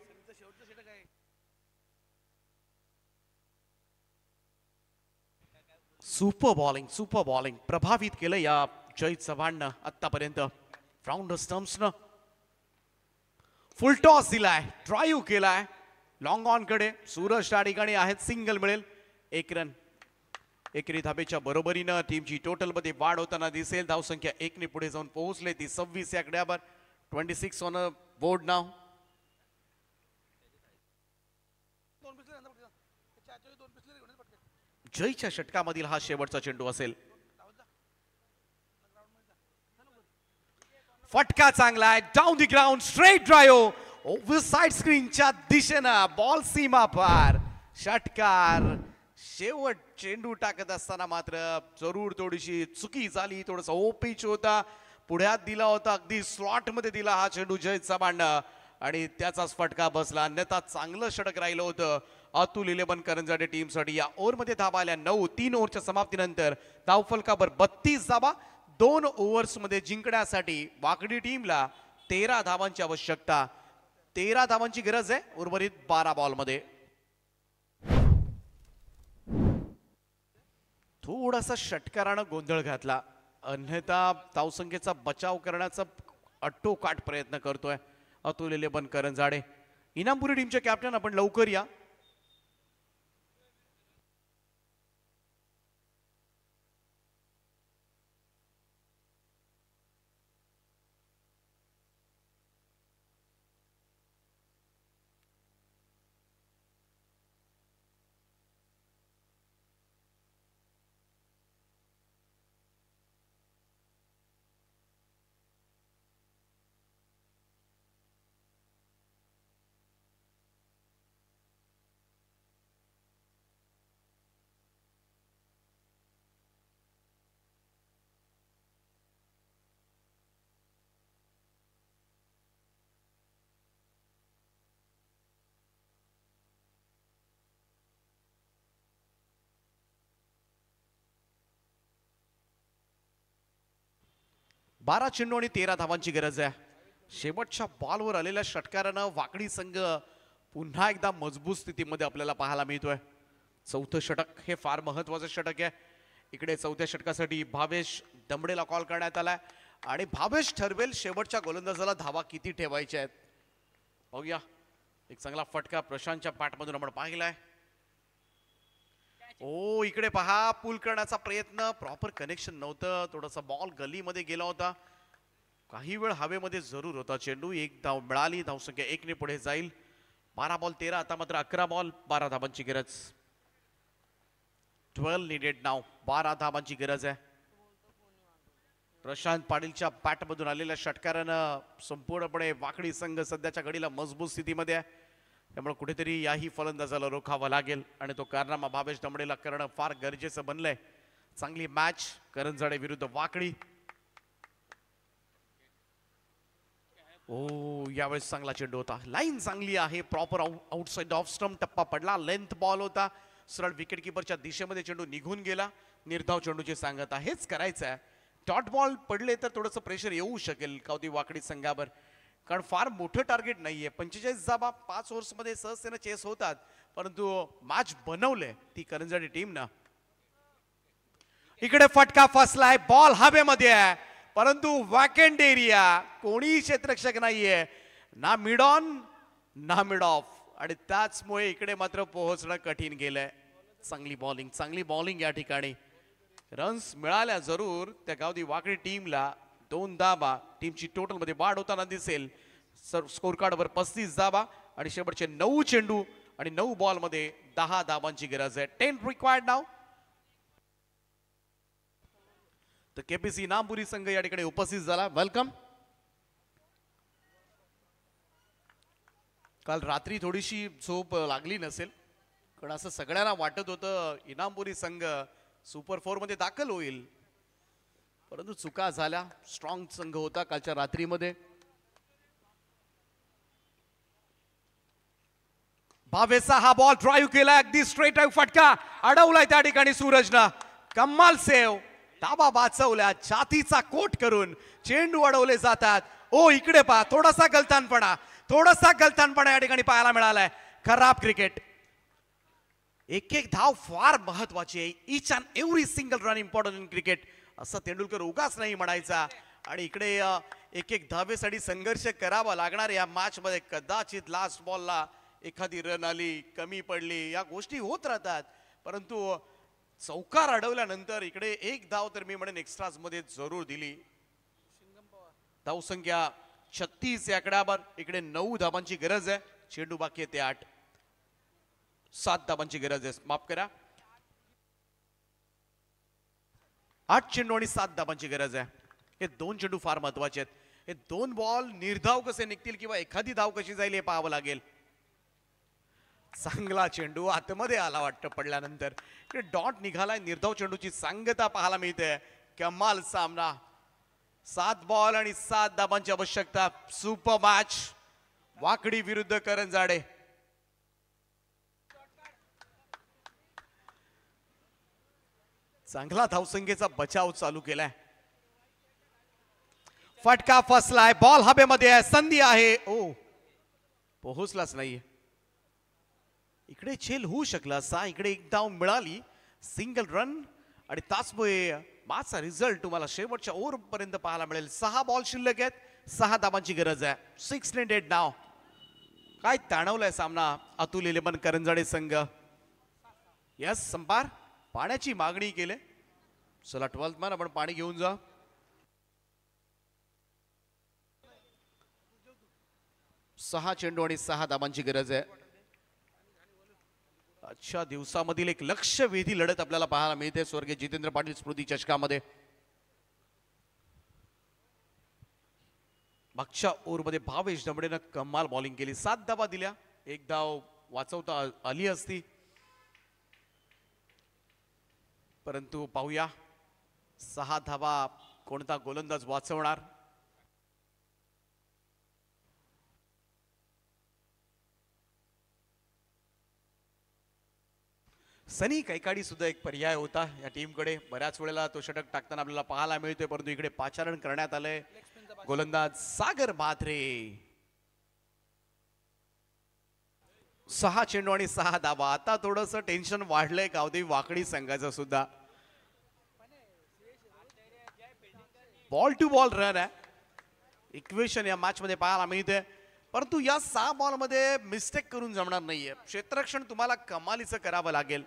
Speaker 3: Super bowling. Super bowling. प्रभावित केलं या जय चव्हाणनं आतापर्यंत. राऊंड स्टम्प्सनं फुल टॉस दिलाय. ड्राईव्ह केलाय लॉंग ऑन कडे. सूरज त्या ठिकाणी आहेत. सिंगल मिळेल. 1 रन. एकेरी धाबेच्या बरोबरीनं टीमची टोटल मध्ये वाढ होताना दिसेल. धावसंख्या 1 ने पुढे जाऊन पोहोचले ती 26 या आकड्यावर. 26 ऑन अ बोर्ड नाव. जयच्या षटकामधील हा शेवटचा चेंडू असेल. फटका चांगला आहे. Down the ground. Straight drive. Over side स्क्रीनच्या दिशेनं बॉल सीमा पार. षटकार. शेवट चेंडू टाकत असताना मात्र जरूर थोडीशी चुकी झाली. थोडासा ओपीच होता. पुढ्यात दिला होता. अगदी स्लॉट मध्ये दिला हा चेंडू जय चव्हाण आणि त्याचाच फटका बसला. अन्यथा चांगलं षटक राहिलं होतं अतुल इलेबनकरंजाडे टीमसाठी. या ओव्हरमध्ये धावा आल्या 9. 3 ओव्हरच्या समाप्तीनंतर धावफलकावर 32 धावा. 2 ओव्हर्समध्ये जिंकण्यासाठी वाकडी टीमला 13 धावांची आवश्यकता. 13 धावांची गरज आहे उर्वरित 12 बॉलमध्ये. थोडासा षटकारानं गोंधळ घातला. अन्यथा धावसंख्येचा बचाव करण्याचा अट्टोकाट प्रयत्न करतोय अतुल इलेबनकरंजाडे. इनामपुरी टीमचे कॅप्टन आपण लवकर या. बारा चेंडू आणि 13 धावांची गरज आहे. शेवटच्या बॉलवर आलेल्या षटकारानं वाकडी संघ पुन्हा एकदा मजबूत स्थितीमध्ये आपल्याला पाहायला मिळतोय. चौथं षटक हे फार महत्वाचं षटक आहे. इकडे चौथ्या षटकासाठी भावेश दमडेला कॉल करण्यात आलाय आणि भावेश ठरवेल शेवटच्या गोलंदाजाला धावा किती ठेवायच्या आहेत. बघूया. एक चांगला फटका प्रशांतच्या पाठमधून आपण पाहिलाय. ओ इकडे पहा. पुल करण्याचा प्रयत्न. प्रॉपर कनेक्शन नव्हतं. थोडासा बॉल गलीमध्ये गेला होता. काही वेळ हवेमध्ये जरूर होता चेंडू. एक धाव मिळाली, धावसंख्या 1 ने पुढे जाईल. 12 बॉल 13, आता मात्र 11 बॉल 12 धावांची गरज. 12 नीडेड नाव. 12 धावांची गरज आहे. प्रशांत पाटीलच्या बॅटमधून आलेल्या षटकारानं संपूर्णपणे वाकडी संघ सध्याच्या घडीला मजबूत स्थितीमध्ये आहे. त्यामुळे कुठेतरी याही फलंदाजाला रोखावा लागेल आणि तो कारनामा भावेश दमडेला करणं फार गरजेचं बनलंय. चांगली मॅच करंजाडे विरुद्ध वाकडी. यावेळेस चांगला चेंडू होता. लाईन चांगली आहे. प्रॉपर आउटसाइड ऑफ स्टंप टप्पा पडला. लेंथ बॉल होता. सरळ विकेट किपरच्या दिशेमध्ये चेंडू निघून गेला. निर्धाव चेंडूची सांगत आहे. हेच करायचं आहे. डॉट बॉल पडले तर थोडंसं प्रेशर येऊ शकेल कावती वाकडी संघावर, कारण फार मोठं टार्गेट नाहीये. 45 धावा 5 ओव्हर्समध्ये सहजतेनं चेस होतात, परंतु मॅच बनवले ती करंजाडी टीम ना. इकडे फटका फसलाय. बॉल हवेमध्ये आहे, परंतु वॅकेंट एरिया, कोणी क्षेत्ररक्षक नाहीये. ना मिड ऑन ना मिड ऑफ, आणि त्याचमुळे इकडे मात्र पोहोचणं कठीण गेलंय. चांगली बॉलिंग या ठिकाणी. रन्स मिळाल्या जरूर त्या गावदी वाकडी टीमला. 2 धावा टीमची टोटल मध्ये वाढ होताना दिसेल. स्कोर कार्डवर 35 धावा आणि शेवटचे 9 चेंडू आणि 9 बॉल मध्ये 10 धावांची गरज आहे. 10 रिक्वायर्ड नाव. तर केपीसी इनामपुरी संघ या ठिकाणी उपस्थित झाला. वेलकम. काल रात्री थोडीशी झोप लागली नसेल, कारण असं सगळ्यांना वाटत होतं इनामपुरी संघ सुपर 4 मध्ये दाखल होईल, परंतु चुका झाल्या. स्ट्रॉंग संघ होता कालच्या रात्रीमध्ये. भावेचा हा बॉल ड्राईव्ह केला, अगदी स्ट्रेट फटका अडवलाय त्या ठिकाणी सूरजनं. कमाल सेव. धाबा वाचवल्या. छातीचा कोट करून चेंडू अडवले जातात. इकडे पहा, थोडासा गलतानपणा या ठिकाणी पाहायला मिळालाय. खराब क्रिकेट. एक धाव फार महत्वाची आहे. Each and every single run important in cricket, असं तेंडुलकर उगाच नाही म्हणायचा. आणि इकडे एक धावेसाठी संघर्ष करावा लागणार या मॅच मध्ये. कदाचित लास्ट बॉलला एखादी रन आली, कमी पडली, या गोष्टी होत राहतात, परंतु चौकार अडवल्यानंतर इकडे 1 धाव तर मी म्हणेन एक्स्ट्राज मध्ये जरूर दिली. धावसंख्या 36 या आकड्यावर. इकडे 9 धावांची गरज आहे. चेंडू बाकी आहे ते 8. 7 धावांची गरज आहे, माफ करा. 8 चेंडू आणि 7 धावांची गरज आहे. हे 2 चेंडू फार महत्वाचे आहेत. हे 2 बॉल निर्धाव कसे निघतील किंवा एखादी धाव कशी जाईल हे पाहावं लागेल. चांगला चेंडू आतमध्ये आला वाटतं पडल्यानंतर. इकडे डॉट निघालाय. निर्धाव चेंडूची सांगता पाहायला मिळते. कमाल सामना. 7 बॉल आणि 7 धावांची आवश्यकता. सुपर मॅच वाकडी विरुद्ध करंजाडे. चांगला धावसंख्येचा बचाव चालू केलाय. फटका फसलाय. बॉल हवेमध्ये आहे. संधी आहे. पोहोचलाच नाहीये. इकडे झेल होऊ शकला असा. इकडे 1 धाव मिळाली, सिंगल रन, आणि त्याचमुळे माझा रिझल्ट तुम्हाला शेवटच्या ओव्हर पर्यंत पाहायला मिळेल. 6 बॉल शिल्लक आहेत. 6 धावांची गरज आहे. 6 नीडेड नाव. काय ताणवलाय सामना अतुल 11 करंजाडे संघ. यस संपार पाण्याची मागणी केली. चला 12th मॅन, आपण पाणी घेऊन जा. सहा चेंडू आणि 6 धावांची गरज आहे. आजच्या दिवसामधील एक लक्षवेधी लढत आपल्याला पाहायला मिळते स्वर्गीय जितेंद्र पाटील स्मृती चषकामध्ये. मागच्या ओव्हरमध्ये भावेश दमडेनं कमाल बॉलिंग केली. 7 धावा दिल्या. 1 धाव वाचवता आली असती, परंतु पाहूया 6 धावा कोणता गोलंदाज वाचवणार. सनी कैकाडी सुद्धा एक पर्याय होता या टीमकडे. बऱ्याच वेळेला तो षटक टाकताना आपल्याला पाहायला मिळतोय, परंतु इकडे पाचारण करण्यात आलंय. गोलंदाज सागर म्हात्रे. 6 चेंडू आणि 6 धावा. आता थोडस टेन्शन वाढलंय गावदेवी वाकडी संघाचं सुद्धा. बॉल टू बॉल रन आहे. इक्वेशन या मॅच मध्ये पाहायला मिळते, परंतु या 6 बॉल मध्ये मिस्टेक करून जमणार नाहीये. क्षेत्ररक्षण तुम्हाला कमालीचं करावं लागेल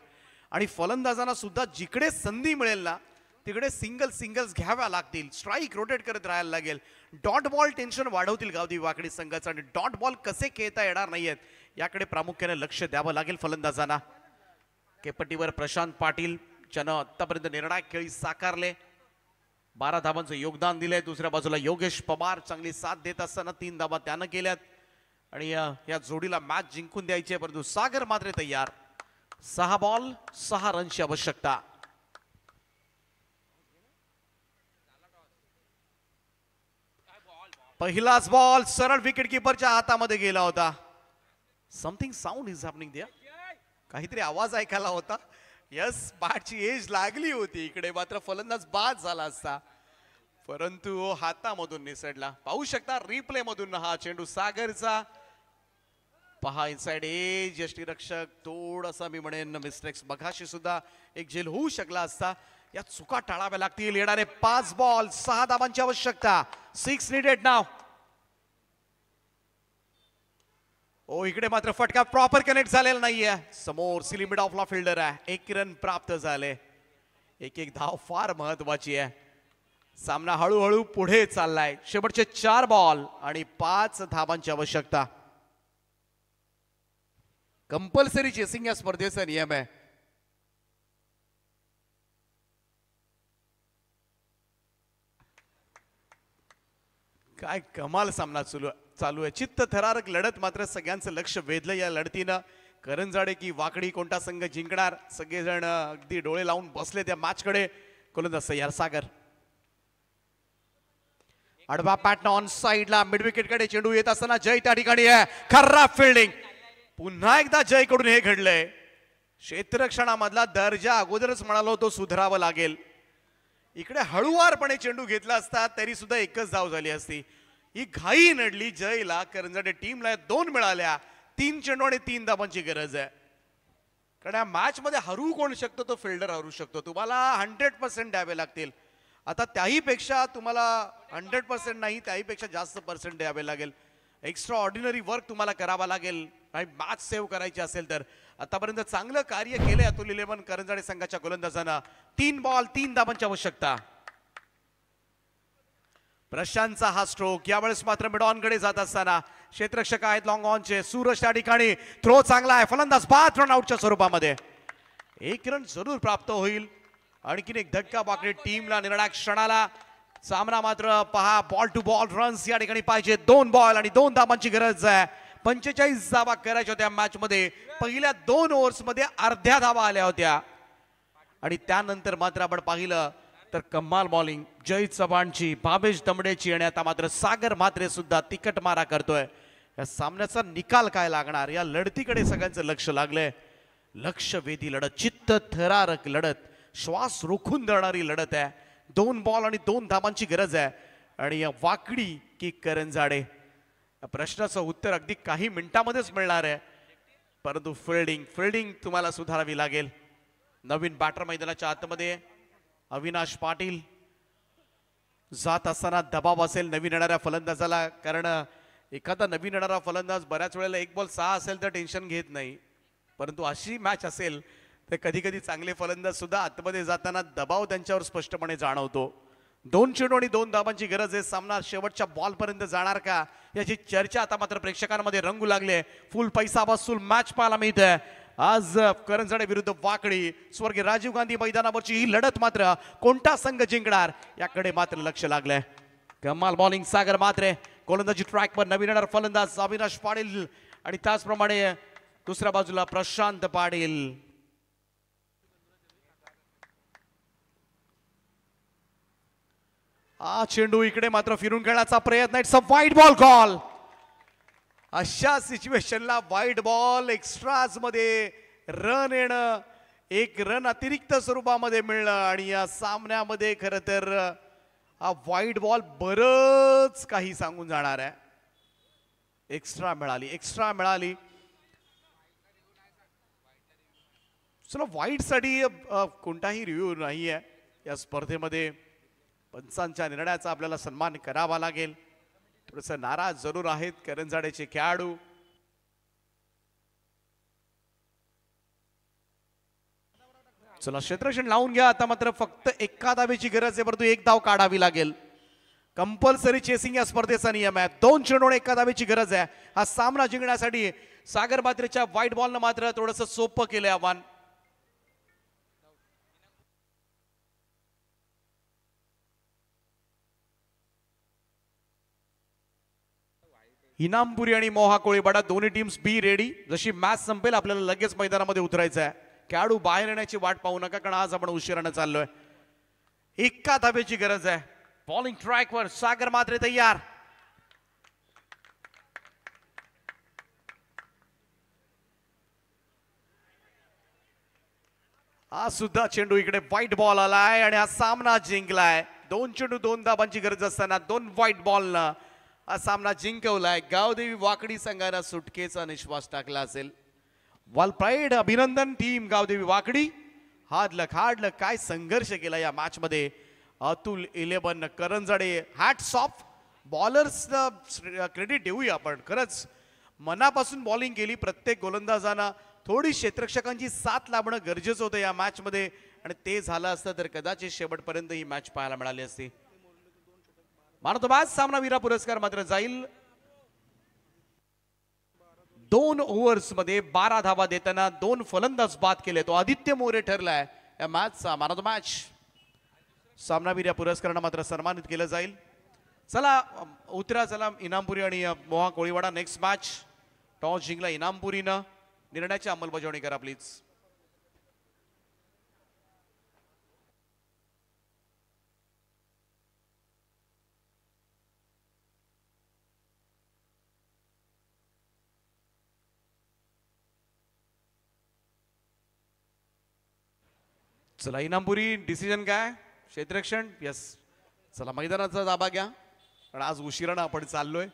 Speaker 3: आणि फलंदाजांना सुद्धा जिकडे संधी मिळेल ना तिकडे सिंगल्स घ्याव्या लागतील, स्ट्राईक रोटेट करत राहायला लागेल. डॉट बॉल टेन्शन वाढवतील गावदेवी वाकडी संघाचं आणि डॉट बॉल कसे खेळता येणार नाहीयेत याकडे प्रामुख्याने लक्ष द्यावं लागेल फलंदाजांना. केपट्टीवर प्रशांत पाटील ज्यानं आतापर्यंत निर्णायक खेळी साकारले, 12 धावांचं योगदान दिलंय. दुसऱ्या बाजूला योगेश पवार चांगली साथ देत असताना 3 धावा त्यानं केल्यात आणि या जोडीला मॅच जिंकून द्यायची आहे. परंतु सागर मात्र तयार. 6 बॉल 6 रनची आवश्यकता. पहिलाच बॉल सरळ विकेट किपरच्या हातामध्ये गेला होता. Something sound is happening there. काहीतरी आवाज ऐकायला होता. यस, बॅटची एज लागली होती. इकडे मात्र फलंदाज बाद झाला असता, परंतु हातामधून निसटला. पाहू शकता रिप्ले मधून हा चेंडू सागरचा. पहा इनसाइड एज, यष्टीरक्षक थोडासा मी म्हणेन मिस्टेक्स बघाशी सुद्धा एक झेल होऊ शकला असता. या चुका टाळाव्या लागतील. येणारे 5 बॉल 6 धावांची आवश्यकता. 6 नीडेड नाव. ओ इकडे मात्र फटका प्रॉपर कनेक्ट झालेला नाहीये. समोर सिलिमिड ऑफला फिल्डर आहे. 1 रन प्राप्त झाले. एक धाव फार महत्वाची आहे. सामना हळूहळू पुढे चाललाय. शेवटचे 4 बॉल आणि 5 धावांची आवश्यकता. कंपल्सरी चेसिंग या स्पर्धेचा नियम आहे. काय कमाल सामना चालू आहे. चित्त थरारक लढत मात्र सगळ्यांचं लक्ष वेधलं या लढतीनं. करंजाडे की वाकडी कोणता संघ जिंकणार, सगळेजण अगदी डोळे लावून बसले त्या मॅचकडे. गोलंदाज तयार सागर. आडवा पॅटर्न ऑन साइडला मिड विकेट कडे चेंडू येत असताना जय त्या ठिकाणी आहे. खराब फिल्डिंग. पुन्हा एकदा जय कडून हे घडलंय. क्षेत्ररक्षणामधला दर्जा अगोदरच म्हणालो तो सुधारावा लागेल. इकडे हळुवारपणे चेंडू घेतला असता तरी सुद्धा एकच धाव झाली असती. ही घाई नडली जयला. करंजाडे टीमला 2 मिळाल्या. 3 चेंडू आणि 3 धावांची गरज आहे. कारण या मॅच मध्ये हरू कोण शकतो, तो फिल्डर हरू शकतो. तुम्हाला 100% द्यावे लागतील. आता त्याही पेक्षा तुम्हाला 100% नाही, त्याहीपेक्षा जास्त पर्सेंट द्यावे लागेल. एक्स्ट्रा ऑर्डिनरी वर्क तुम्हाला करावा लागेल आणि मॅच सेव्ह करायची असेल तर. आतापर्यंत चांगलं कार्य केलंय अतुल 11 करंजाडे संघाच्या गोलंदाजांना. 3 बॉल 3 धावांची आवश्यकता. प्रशांतचा हा स्ट्रोक. यावेळेस मात्र मिड ऑन कडे जात असताना क्षेत्ररक्षक आहेत लॉंग ऑनचे. सूरज त्या ठिकाणी थ्रो चांगला आहे. फलंदाज बाद रन आउटच्या स्वरूपामध्ये. 1 रन जरूर प्राप्त होईल. आणखीन एक धक्का वाकडी टीमला निर्णायक क्षणाला. सामना मात्र पहा बॉल टू बॉल रन्स या ठिकाणी पाहिजे. 2 बॉल आणि 2 धावांची गरज आहे. 45 धावा करायच्या होत्या मॅच मध्ये. पहिल्या 2 ओव्हर्स मध्ये अर्ध्या धावा आल्या होत्या आणि त्यानंतर मात्र आपण पाहिलं तर कमाल बॉलिंग जय चव्हाणची, भावेश दमडेची आणि आता मात्र सागर म्हात्रे सुद्धा तिकट मारा करतोय. या सामन्याचा निकाल काय लागणार या लढतीकडे सगळ्यांचं लक्ष लागलंय. लक्षवेधी लढत, चित्त थरारक लढत, श्वास रोखून धरणारी लढत आहे. 2 बॉल आणि 2 धावांची गरज आहे. आणि या वाकडी की करंजाडे प्रश्नाचं उत्तर अगदी काही मिनिटांमध्येच मिळणार आहे. परंतु फिल्डिंग तुम्हाला सुधारावी लागेल. नवीन बॅटर मैदानाच्या आतमध्ये अविनाश पाटील जात असताना दबाव असेल नवीन येणाऱ्या फलंदाजाला. कारण एखादा नवीन येणारा फलंदाज बऱ्याच वेळेला 1 बॉल 6 असेल तर टेन्शन घेत नाही, परंतु अशी मॅच असेल तर कधी कधी चांगले फलंदाज सुद्धा आतमध्ये जाताना दबाव त्यांच्यावर स्पष्टपणे जाणवतो. 2 चेंडू आणि 2 धावांची गरज आहे. सामना शेवटच्या बॉल पर्यंत जाणार का याची चर्चा आता मात्र प्रेक्षकांमध्ये रंगू लागले. फुल पैसा वसूल मॅच पाहायला मिळते आज करंजाडे विरुद्ध वाकडी. स्वर्गीय राजीव गांधी मैदानावरची ही लढत मात्र कोणता संघ जिंकणार याकडे मात्र लक्ष लागलंय. कमाल बॉलिंग सागर म्हात्रे. गोलंदाजी ट्रॅकवर नवीन येणार फलंदाज अविनाश पाटील आणि त्याचप्रमाणे दुसऱ्या बाजूला प्रशांत पाटील. हा चेंडू इकडे मात्र फिरून खेळण्याचा प्रयत्न. It's a wide ball call. अशा सिच्युएशनला वाईड बॉल एक्स्ट्राज मध्ये रन येणं, 1 रन अतिरिक्त स्वरूपामध्ये मिळणं आणि या सामन्यामध्ये खरं तर हा वाईड बॉल बरच काही सांगून जाणार आहे. एक्स्ट्रा मिळाली. चला वाईड साठी कोणताही रिव्ह्यू नाहीये या स्पर्धेमध्ये. पंचांच्या निर्णयाचा आपल्याला सन्मान करावा लागेल. थोडंसं नाराज जरूर आहेत करंजाडेचे खेळाडू. चला क्षेत्ररक्षण लावून घ्या. आता मात्र फक्त एका धावेची गरज आहे, परंतु एक धाव काढावी लागेल. कंपल्सरी चेसिंग या स्पर्धेचा नियम आहे. 2 चेंडूने एका धावेची गरज आहे. हा सामना जिंकण्यासाठी सागर मात्रेच्या व्हाईट बॉलनं मात्र थोडंसं सोपं केलं आव्हान. इनामपुरी आणि मोहा कोळीवाडा दोन्ही टीम्स बी रेडी. जशी मॅच संपेल आपल्याला लगेच मैदानामध्ये उतरायचं आहे. खेळाडू बाहेर येण्याची वाट पाहू नका, कारण आज आपण उशिरानं चाललोय. एका धावेची गरज आहे. बॉलिंग ट्रॅकवर सागर मात्रे तयार. हा सुद्धा चेंडू इकडे व्हाईट बॉल आलाय आणि हा सामना जिंकलाय. 2 चेंडू 2 धाबांची गरज असताना 2 व्हाईट बॉलनं हा सामना जिंकवलाय. गावदेवी वाकडी संघानं सुटकेचा निश्वास टाकला असेल. वॉल प्राईड अभिनंदन टीम गावदेवी वाकडी. हाडलं काय संघर्ष केला या मॅच मध्ये. Atul 11 Karanjade hats off. Bowlers credit देऊया आपण, खरंच मनापासून बॉलिंग केली. प्रत्येक गोलंदाजांना थोडी क्षेत्ररक्षकांची साथ लाभणं गरजेचं होतं या मॅच मध्ये, आणि ते झालं असतं तर कदाचित शेवटपर्यंत ही मॅच पाहायला मिळाली असती. मानतोबाज सामनावीरा पुरस्कार मात्र जाईल. 2 ओव्हर्स मध्ये 12 धावा देताना 2 फलंदाज बाद केले. तो आदित्य मोरे ठरलाय या मॅचचा मॅन ऑफ द मॅच. सामनावीर या पुरस्कारानं मात्र सन्मानित केलं जाईल. चला उतरा, चला इनामपुरी आणि मोहा कोळीवाडा नेक्स्ट मॅच. टॉस जिंकला इनामपुरीनं. निर्णयाची अंमलबजावणी करा प्लीज. चला इनामपुरी डिसिजन काय? क्षेत्ररक्षण. यस, चला मैदानाचा ताबा घ्या, कारण आज उशिरानं आपण चाललोय.